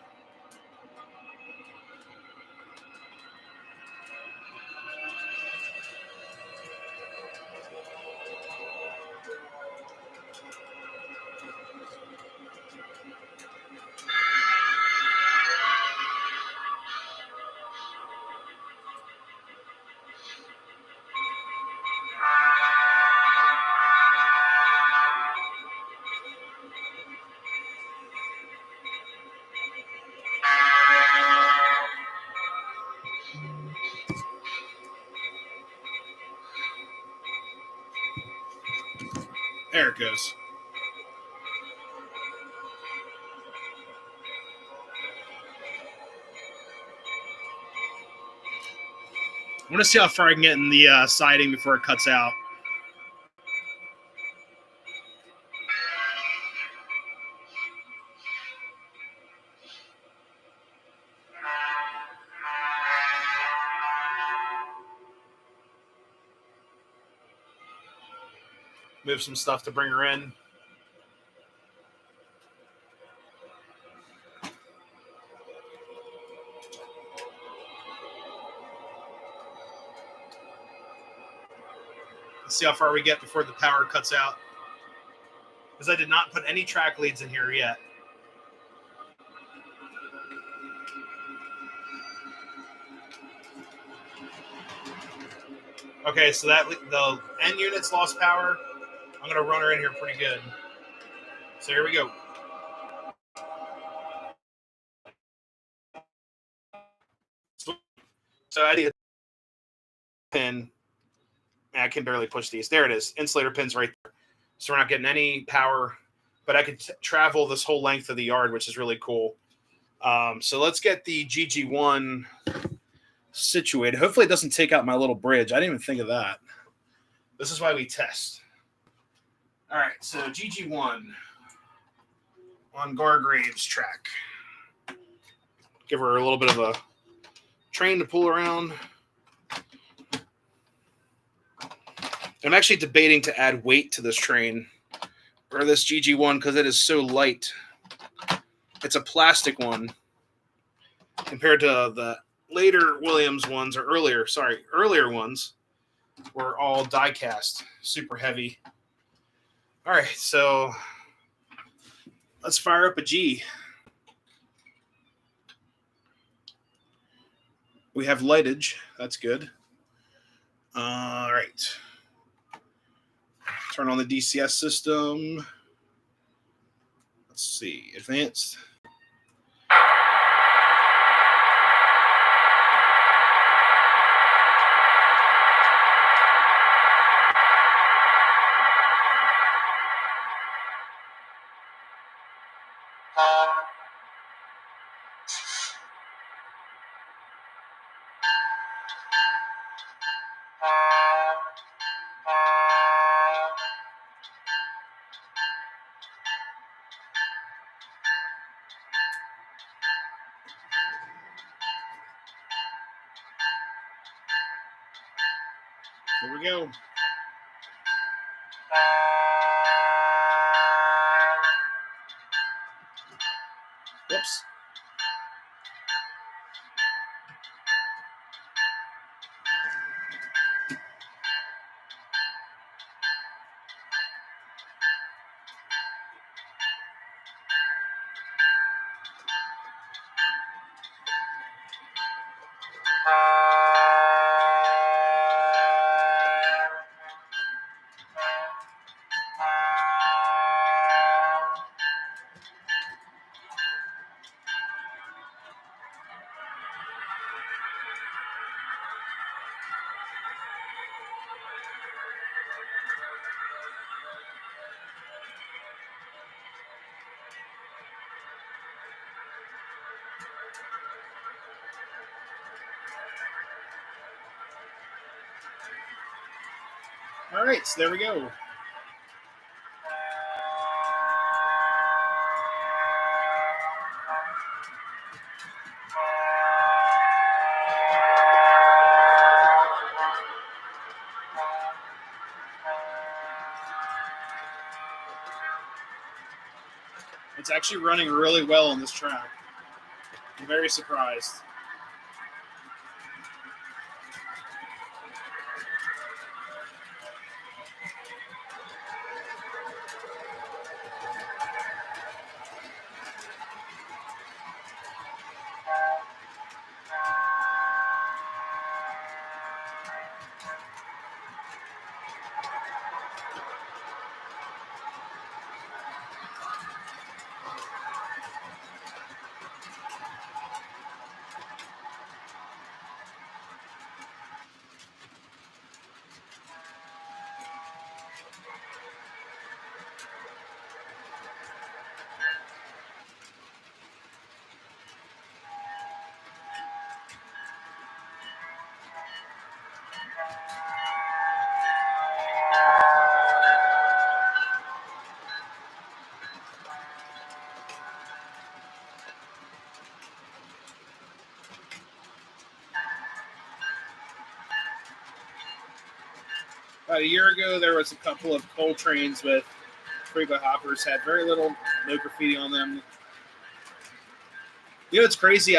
There it goes. I want to see how far I can get in the siding before it cuts out. Move some stuff to bring her in. Let's see how far we get before the power cuts out. Because I did not put any track leads in here yet. Okay, so that the end unit's lost power. I'm going to run her in here pretty good. So here we go. So I need a pin. I can barely push these. There it is. Insulator pin's right there. So we're not getting any power, but I could travel this whole length of the yard, which is really cool. So let's get the GG1 situated. Hopefully it doesn't take out my little bridge. I didn't even think of that. This is why we test. All right, so GG1 on Gargrave's track. Give her a little bit of a train to pull around. I'm actually debating to add weight to this train or this GG1 because it is so light. It's a plastic one compared to the later Williams ones or earlier ones were all die cast, super heavy. All right, so let's fire up a G. We have lightage. That's good. All right. Turn on the DCS system. Let's see. Advanced. Here we go. Whoops. All right, so there we go. It's actually running really well on this track. I'm very surprised. About a year ago, there was a couple of coal trains with freeway hoppers, had very little, no graffiti on them. You know, it's crazy.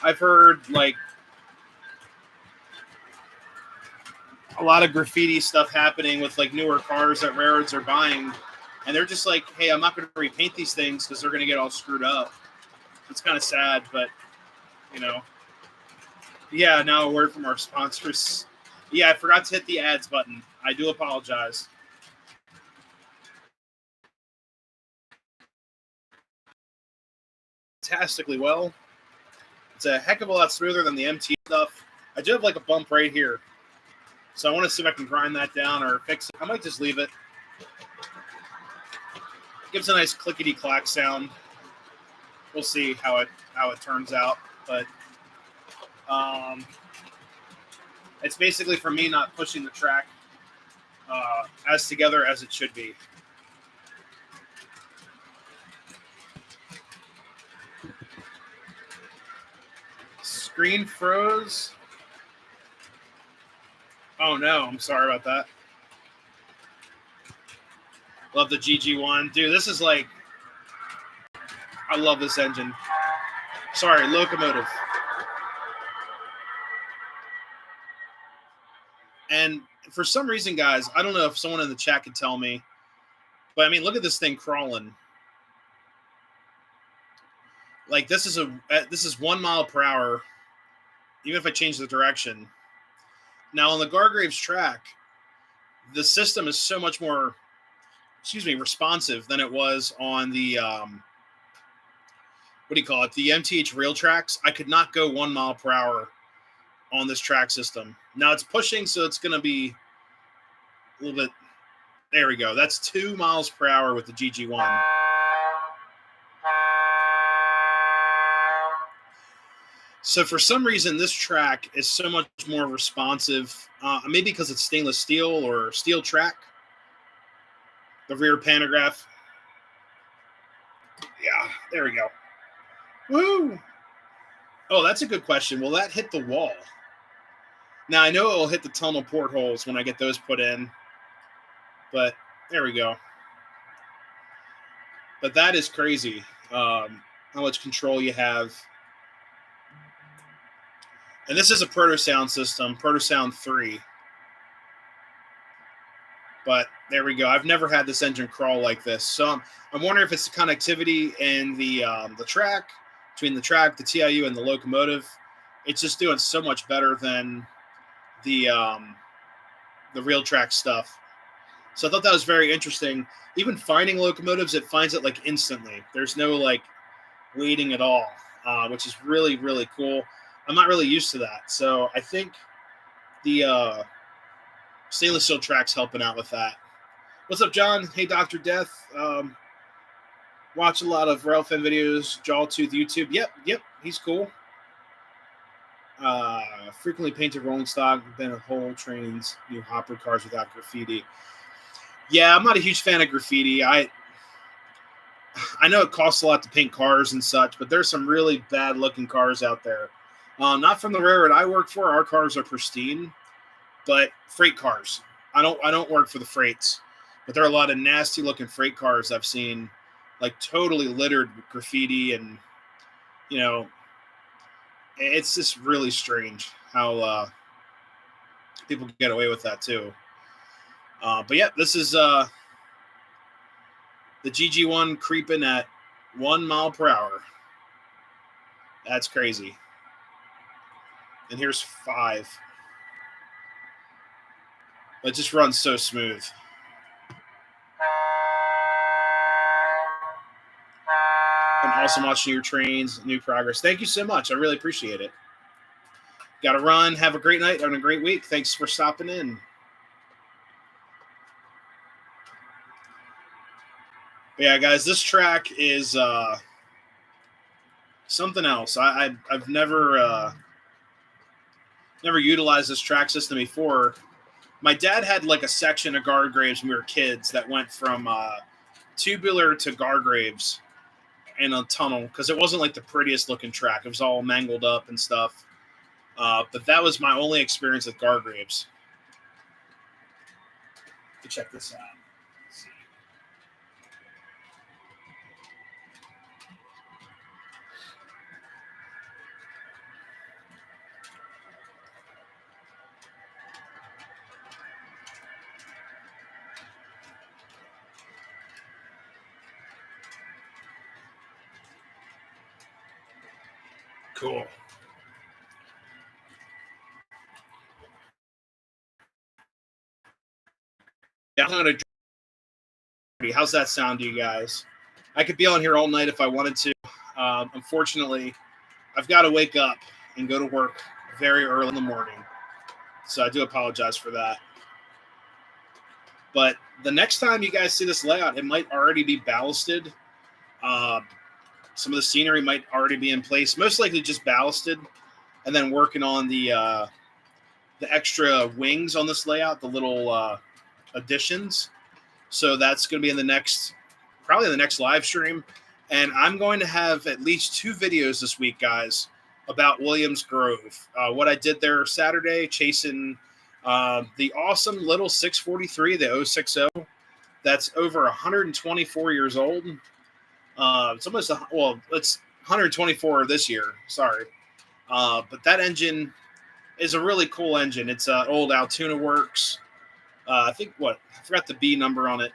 I've heard like a lot of graffiti stuff happening with like newer cars that railroads are buying, and they're just like, "Hey, I'm not going to repaint these things because they're going to get all screwed up." It's kind of sad, but you know, yeah. Now a word from our sponsors. Yeah, I forgot to hit the ads button. I do apologize. Fantastically well. It's a heck of a lot smoother than the MT stuff. I do have like a bump right here, so I want to see if I can grind that down or fix it. I might just leave it. Gives a nice clickety clack sound. We'll see how it turns out, but it's basically for me not pushing the track as together as it should be. Screen froze. Oh no, I'm sorry about that. Love the GG1. Dude, this is like, I love this engine. Sorry, locomotive. And for some reason, guys, I don't know if someone in the chat could tell me, but I mean, look at this thing crawling. Like this is 1 mile per hour, even if I change the direction. Now on the Gargraves track, the system is so much more, responsive than it was on the what do you call it? The MTH rail tracks. I could not go 1 mile per hour on this track system. Now it's pushing, so it's going to be a little bit. There we go. That's 2 miles per hour with the GG1. So for some reason, this track is so much more responsive. Maybe because it's stainless steel or steel track. The rear pantograph. Yeah, there we go. Woo! Oh, that's a good question. Will that hit the wall? Now, I know it will hit the tunnel portholes when I get those put in. But there we go. But that is crazy. How much control you have. And this is a Protosound system, Protosound 3. But there we go. I've never had this engine crawl like this. So I'm wondering if it's the connectivity and the track, between the track, the TIU, and the locomotive. It's just doing so much better than the real track stuff. So I thought that was very interesting. Even finding locomotives, it finds it like instantly. There's no like waiting at all, which is really, really cool. I'm not really used to that. So I think the stainless steel track's helping out with that. What's up, John? Hey, Dr. Death. Watch a lot of Railfan videos, Jawtooth YouTube. Yep, he's cool. Frequently painted rolling stock, been a whole trains, new hopper cars without graffiti. Yeah, I'm not a huge fan of graffiti. I know it costs a lot to paint cars and such, but there's some really bad looking cars out there. Not from the railroad I work for. Our cars are pristine, but freight cars. I don't work for the freights, but there are a lot of nasty looking freight cars I've seen, like totally littered with graffiti, and you know, it's just really strange how people get away with that too. But yeah, this is the GG1 creeping at 1 mile per hour. That's crazy. And here's 5. It just runs so smooth. And awesome watching your trains, new progress. Thank you so much. I really appreciate it. Got to run. Have a great night and a great week. Thanks for stopping in. But yeah, guys, this track is something else. I've never utilized this track system before. My dad had like a section of Gargraves when we were kids that went from tubular to Gargraves in a tunnel, because it wasn't like the prettiest looking track. It was all mangled up and stuff. But that was my only experience with Gargraves. to check this out. Let's see. Cool. Yeah, I'm gonna. How's that sound to you guys? I could be on here all night if I wanted to. Unfortunately, I've got to wake up and go to work very early in the morning, so I do apologize for that. But the next time you guys see this layout, it might already be ballasted. Some of the scenery might already be in place, most likely just ballasted, and then working on the extra wings on this layout, the little additions. So that's going to be in probably the next live stream. And I'm going to have at least 2 videos this week, guys, about Williams Grove. What I did there Saturday, chasing the awesome little 643, the 060. That's over 124 years old. It's almost, it's 124 this year. Sorry. But that engine is a really cool engine. It's an old Altoona Works. I think I forgot the B number on it.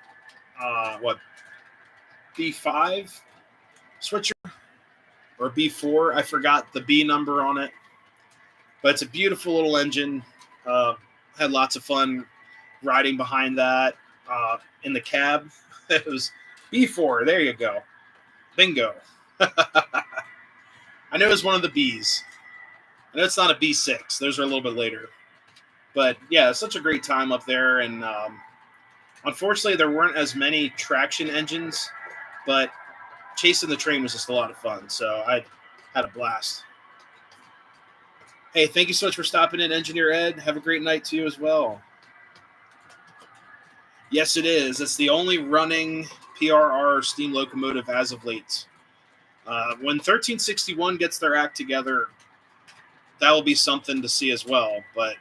B5 switcher or B4. I forgot the B number on it. But it's a beautiful little engine. Had lots of fun riding behind that in the cab. It was B4. There you go. Bingo. I know it's one of the Bs. I know it's not a B6. Those are a little bit later. But yeah, it's such a great time up there. And unfortunately, there weren't as many traction engines, but chasing the train was just a lot of fun. So I had a blast. Hey, thank you so much for stopping in, Engineer Ed. Have a great night to you as well. Yes, it is. It's the only running PRR steam locomotive as of late. When 1361 gets their act together, that will be something to see as well. But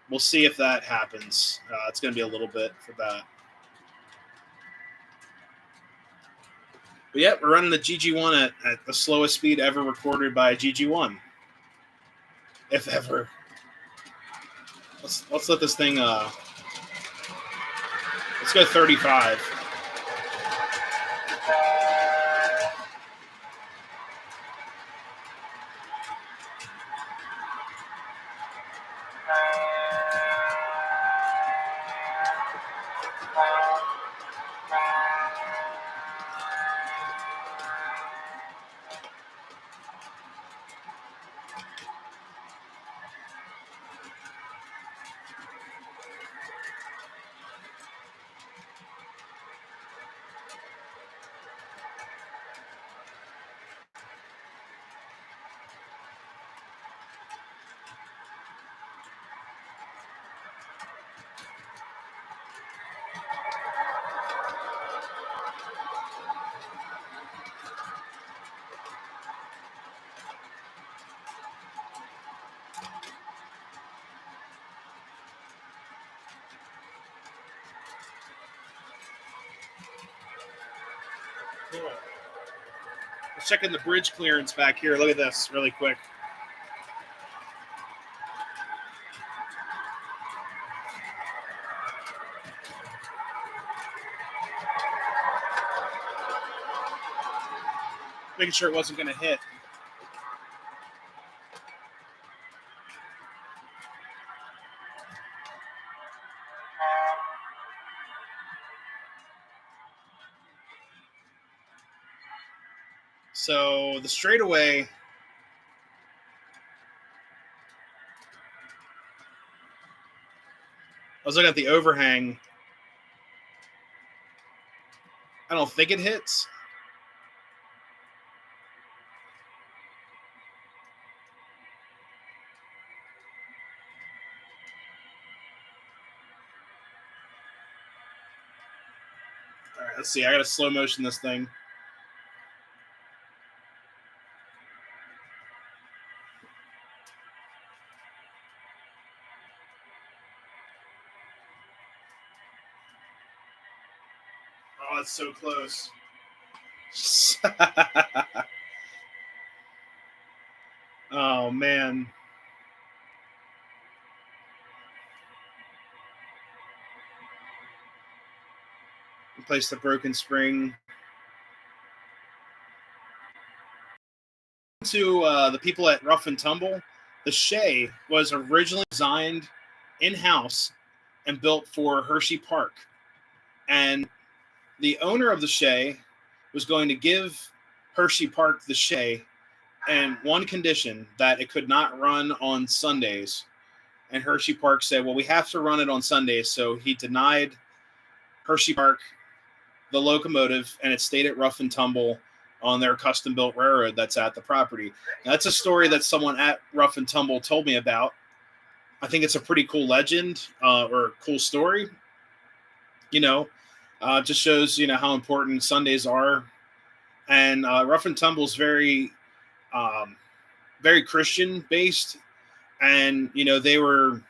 we'll see if that happens. It's going to be a little bit for that. But yeah, we're running the GG1 at the slowest speed ever recorded by a GG1. If ever. Let's let this thing, let's go 35. Cool. Let's check in the bridge clearance back here. Look at this really quick. Making sure it wasn't going to hit. So the straightaway, I was looking at the overhang. I don't think it hits. All right, let's see. I got to slow motion this thing. Oh, it's so close. Oh, man. Replace the broken spring. To the people at Rough and Tumble, the Shay was originally designed in-house and built for Hershey Park. And the owner of the Shay was going to give Hershey Park the Shay and one condition, that it could not run on Sundays. And Hershey Park said, well, we have to run it on Sundays. So he denied Hershey Park the locomotive, and it stayed at Rough and Tumble on their custom-built railroad that's at the property. Now, that's a story that someone at Rough and Tumble told me about. I think it's a pretty cool legend or a cool story. Just shows, how important Sundays are. And Rough and Tumble is very, very Christian-based. And, they were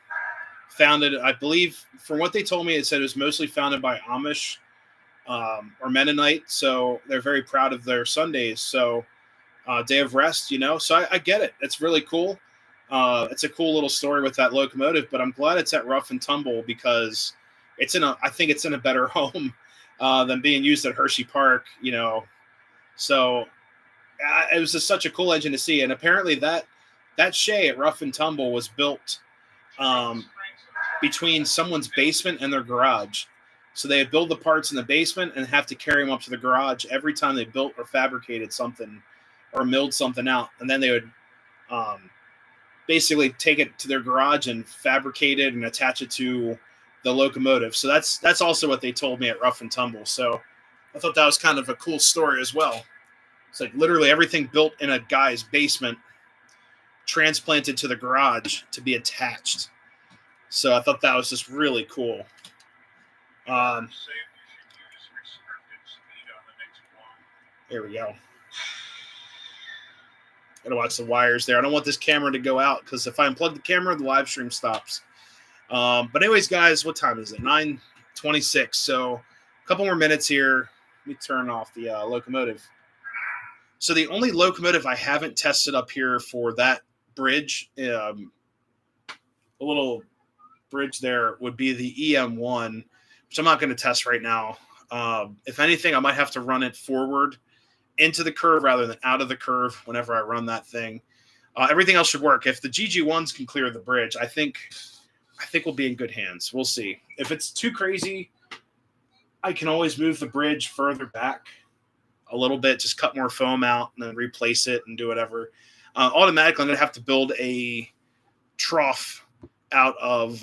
founded, I believe, from what they told me, it said it was mostly founded by Amish or Mennonite, so they're very proud of their Sundays. So day of rest, so I get it. It's really cool. It's a cool little story with that locomotive, but I'm glad it's at Rough and Tumble because I think it's in a better home than being used at Hershey Park, So it was just such a cool engine to see. And apparently that Shay at Rough and Tumble was built between someone's basement and their garage. So they would build the parts in the basement and have to carry them up to the garage every time they built or fabricated something or milled something out. And then they would basically take it to their garage and fabricate it and attach it to the locomotive. So that's also what they told me at Rough and Tumble. So I thought that was kind of a cool story as well. It's like literally everything built in a guy's basement, transplanted to the garage to be attached. So I thought that was just really cool. Here we go. Gotta watch the wires there. I don't want this camera to go out because if I unplug the camera, the live stream stops. But anyways, guys, what time is it? 9:26. So a couple more minutes here. Let me turn off the locomotive. So the only locomotive I haven't tested up here for that bridge, a little bridge there, would be the EM1, which I'm not going to test right now. If anything, I might have to run it forward into the curve rather than out of the curve whenever I run that thing. Everything else should work. If the GG1s can clear the bridge, I think we'll be in good hands. We'll see. If it's too crazy, I can always move the bridge further back a little bit, just cut more foam out and then replace it and do whatever. Automatically, I'm going to have to build a trough out of,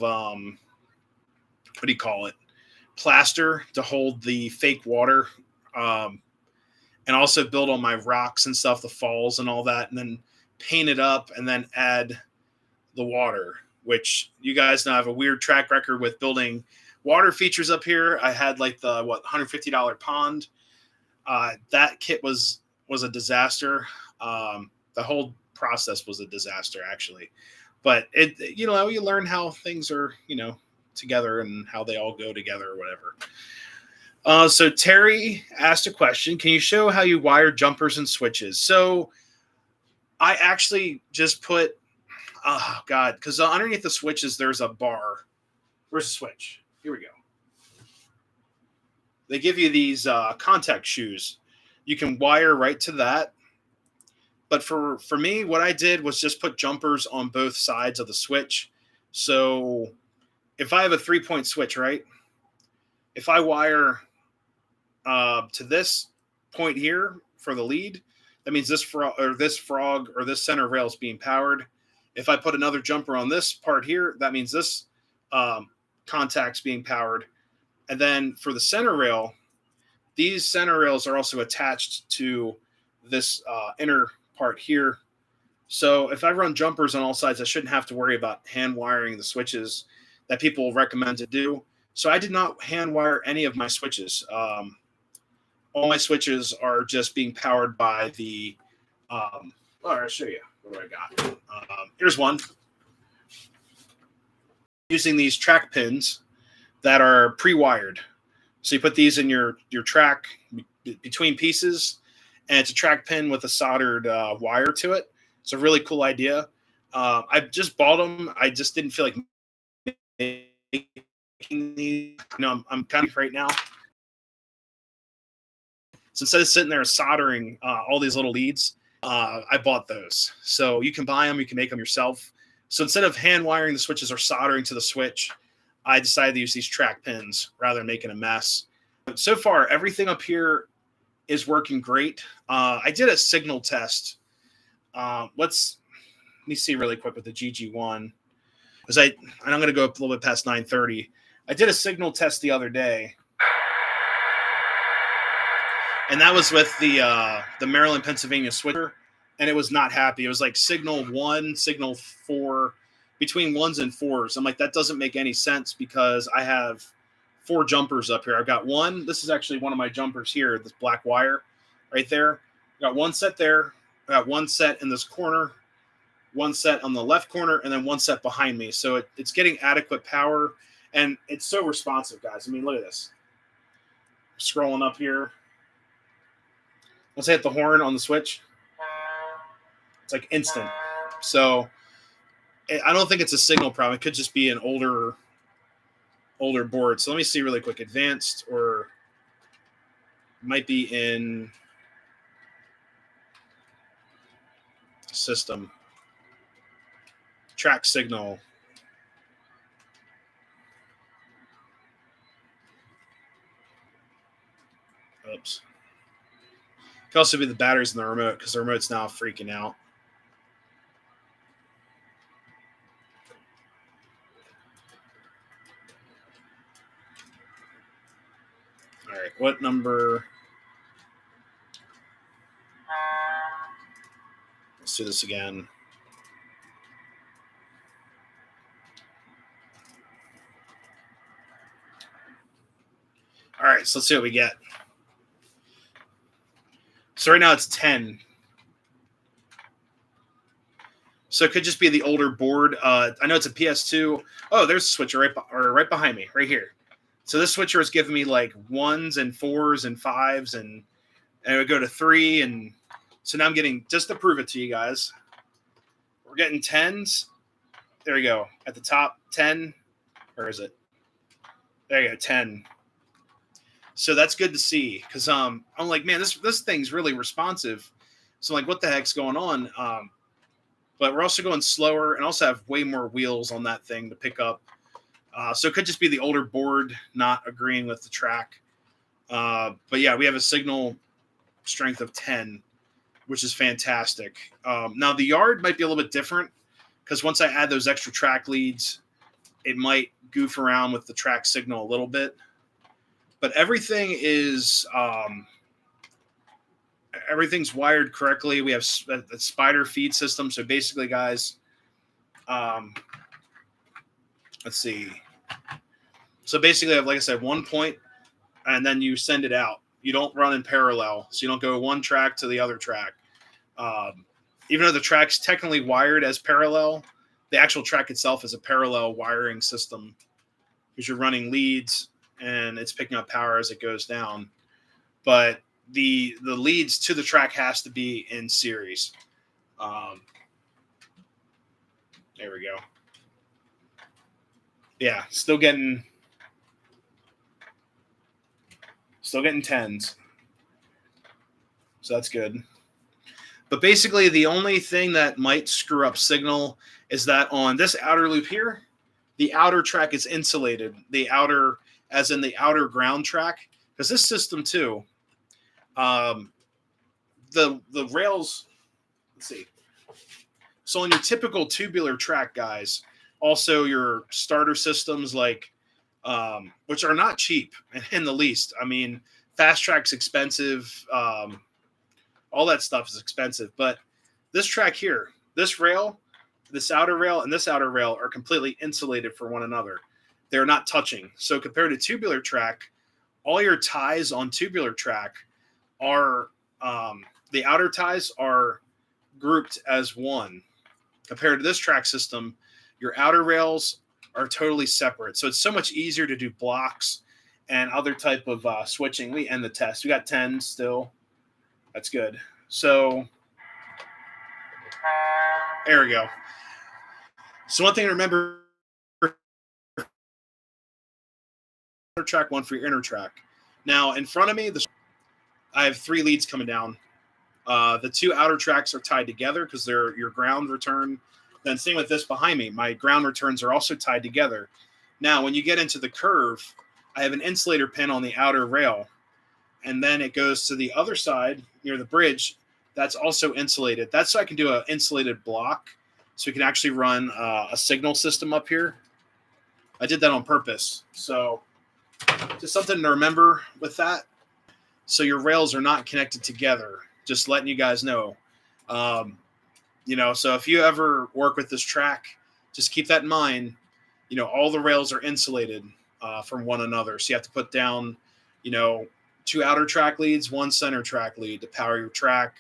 plaster to hold the fake water. And also build on my rocks and stuff, the falls and all that, and then paint it up and then add the water, which you guys know I have a weird track record with building water features up here. I had like the $150 pond. That kit was a disaster. The whole process was a disaster, actually. But you learn how things are, together and how they all go together or whatever. So Terry asked a question. Can you show how you wire jumpers and switches? So I actually just put, because underneath the switches, there's a bar. Where's the switch? Here we go. They give you these contact shoes. You can wire right to that. But for me, what I did was just put jumpers on both sides of the switch. So if I have a 3-point switch, right? If I wire to this point here for the lead, that means this frog or this center rail is being powered. If I put another jumper on this part here, that means this contact's being powered. And then for the center rail, these center rails are also attached to this inner part here. So if I run jumpers on all sides, I shouldn't have to worry about hand wiring the switches that people recommend to do. So I did not hand wire any of my switches. All my switches are just being powered by the, I'll show you what I got. Here's one. Using these track pins that are pre-wired. So you put these in your track between pieces, and it's a track pin with a soldered wire to it. It's a really cool idea. I just bought them. I just didn't feel like making these. I'm kind of right now. So instead of sitting there soldering all these little leads, I bought those. So you can buy them, you can make them yourself. So instead of hand wiring the switches or soldering to the switch, I decided to use these track pins rather than making a mess. But so far, everything up here is working great. I did a signal test. Let me see really quick with the GG1, because and I'm going to go up a little bit past 9:30. I did a signal test the other day, and that was with the Maryland Pennsylvania switcher, and it was not happy. It was like signal 1, signal 4, between 1s and 4s. I'm like, that doesn't make any sense because I have 4 jumpers up here. I've got one. This is actually one of my jumpers here, this black wire right there. I got one set there. I got one set in this corner, one set on the left corner, and then one set behind me. So it's getting adequate power, and it's so responsive, guys. I mean, look at this. Scrolling up here. Once I hit the horn on the switch, it's like instant. So I don't think it's a signal problem. It could just be an older board. So let me see really quick. Advanced, or might be in system. Track signal. Oops. It could also be the batteries in the remote, because the remote's now freaking out. All right, what number? Let's do this again. All right, so let's see what we get. So right now it's 10. So it could just be the older board. I know it's a PS2. Oh, there's a switcher right behind me, right here. So this switcher is giving me like 1s and 4s and 5s, and it would go to 3. And so now I'm getting, just to prove it to you guys, we're getting 10s. There we go. At the top, 10. Where is it? There you go, 10. So that's good to see, because I'm like, man, this thing's really responsive. So I'm like, what the heck's going on? But we're also going slower, and also have way more wheels on that thing to pick up. So it could just be the older board not agreeing with the track. But yeah, we have a signal strength of 10, which is fantastic. Now the yard might be a little bit different, because once I add those extra track leads, it might goof around with the track signal a little bit. But everything is everything's wired correctly. We have a spider feed system. So basically, guys, let's see. So basically, I have, like I said, one point, and then you send it out. You don't run in parallel, so you don't go one track to the other track. Even though the track's technically wired as parallel, the actual track itself is a parallel wiring system, because you're running leads and it's picking up power as it goes down. But the leads to the track has to be in series. There we go. Yeah, still getting 10s. So that's good. But basically, the only thing that might screw up signal is that on this outer loop here, the outer track is insulated. The outer, as in the outer ground track, because this system too, the rails. Let's see. So on your typical tubular track, guys, also your starter systems, like which are not cheap in the least. I mean, fast track's expensive. All that stuff is expensive. But this track here, this rail, this outer rail, and this outer rail are completely insulated from one another. They're not touching. So compared to tubular track, all your ties on tubular track are the outer ties are grouped as one. Compared to this track system, your outer rails are totally separate. So it's so much easier to do blocks and other type of switching. We end the test. We got 10 still. That's good. So there we go. So one thing to remember, track, one for your inner track. Now in front of me, I have 3 leads coming down. The 2 outer tracks are tied together because they're your ground return. Then same with this behind me. My ground returns are also tied together. Now, when you get into the curve, I have an insulator pin on the outer rail. And then it goes to the other side near the bridge. That's also insulated. That's so I can do an insulated block. So we can actually run a signal system up here. I did that on purpose. So just something to remember with that. So your rails are not connected together. Just letting you guys know. So if you ever work with this track, just keep that in mind. All the rails are insulated from one another. So you have to put down, 2 outer track leads, 1 center track lead to power your track.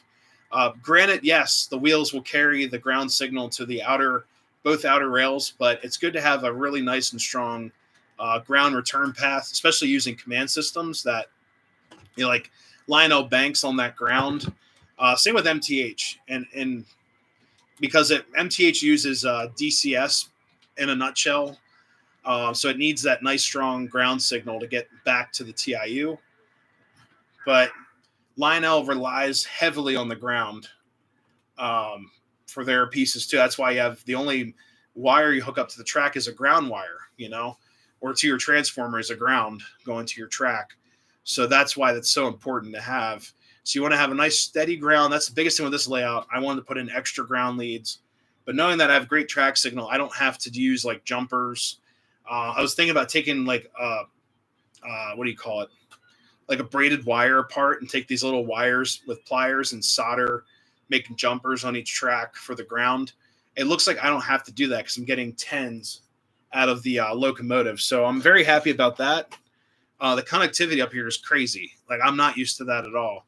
Granted, yes, the wheels will carry the ground signal to both outer rails, but it's good to have a really nice and strong ground return path, especially using command systems that, like Lionel Banks on that ground. Same with MTH, and because MTH uses DCS in a nutshell, so it needs that nice strong ground signal to get back to the TIU. But Lionel relies heavily on the ground for their pieces too. That's why you have the only wire you hook up to the track is a ground wire, or to your transformer is a ground going to your track. So that's why that's so important to have. So you want to have a nice steady ground. That's the biggest thing with this layout. I wanted to put in extra ground leads, but knowing that I have great track signal, I don't have to use like jumpers. I was thinking about taking like what do you call it? Like a braided wire apart and take these little wires with pliers and solder, making jumpers on each track for the ground. It looks like I don't have to do that because I'm getting 10s out of the locomotive. So I'm very happy about that. The connectivity up here is crazy. Like I'm not used to that at all.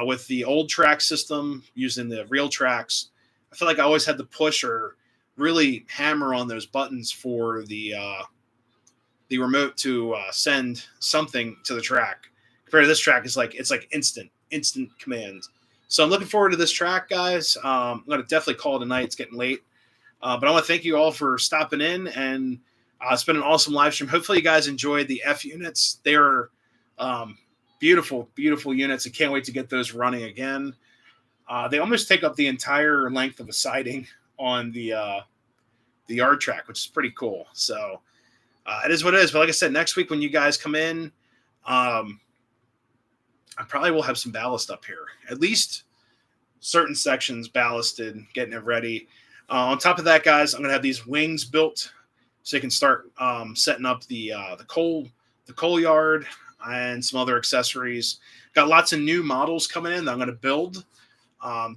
With the old track system using the real tracks, I feel like I always had to push or really hammer on those buttons for the remote to send something to the track. Compared to this track, it's like instant commands. So I'm looking forward to this track, guys. I'm going to definitely call it a night. It's getting late. But I want to thank you all for stopping in, and it's been an awesome live stream. Hopefully you guys enjoyed the F units. They are beautiful, beautiful units. I can't wait to get those running again. They almost take up the entire length of a siding on the yard track, which is pretty cool. So it is what it is. But like I said, next week when you guys come in, I probably will have some ballast up here. At least certain sections ballasted, getting it ready. On top of that, guys, I'm going to have these wings built so you can start setting up the coal yard and some other accessories. Got lots of new models coming in that I'm going to build,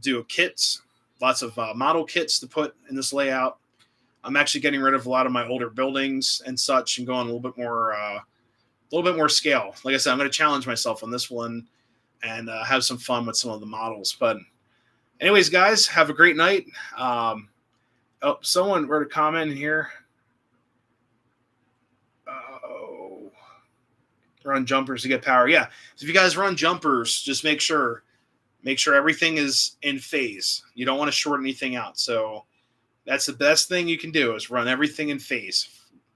do kits, lots of model kits to put in this layout. I'm actually getting rid of a lot of my older buildings and such and going a little bit more scale. Like I said, I'm going to challenge myself on this one and have some fun with some of the models. But anyways, guys, have a great night. Someone wrote a comment in here. Run jumpers to get power. Yeah. So if you guys run jumpers, just make sure everything is in phase. You don't want to short anything out. So that's the best thing you can do is run everything in phase.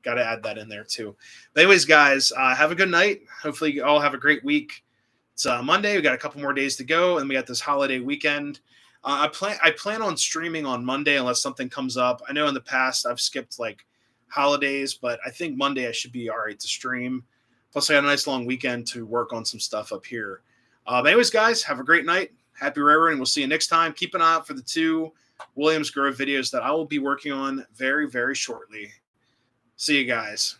Got to add that in there too. But anyways, guys, have a good night. Hopefully you all have a great week. It's Monday. We got a couple more days to go, and we got this holiday weekend. I plan on streaming on Monday unless something comes up. I know in the past I've skipped like holidays, but I think Monday I should be all right to stream. Plus, I got a nice long weekend to work on some stuff up here. But anyways, guys, have a great night. Happy railroading. We'll see you next time. Keep an eye out for the 2 Williams Grove videos that I will be working on very, very shortly. See you guys.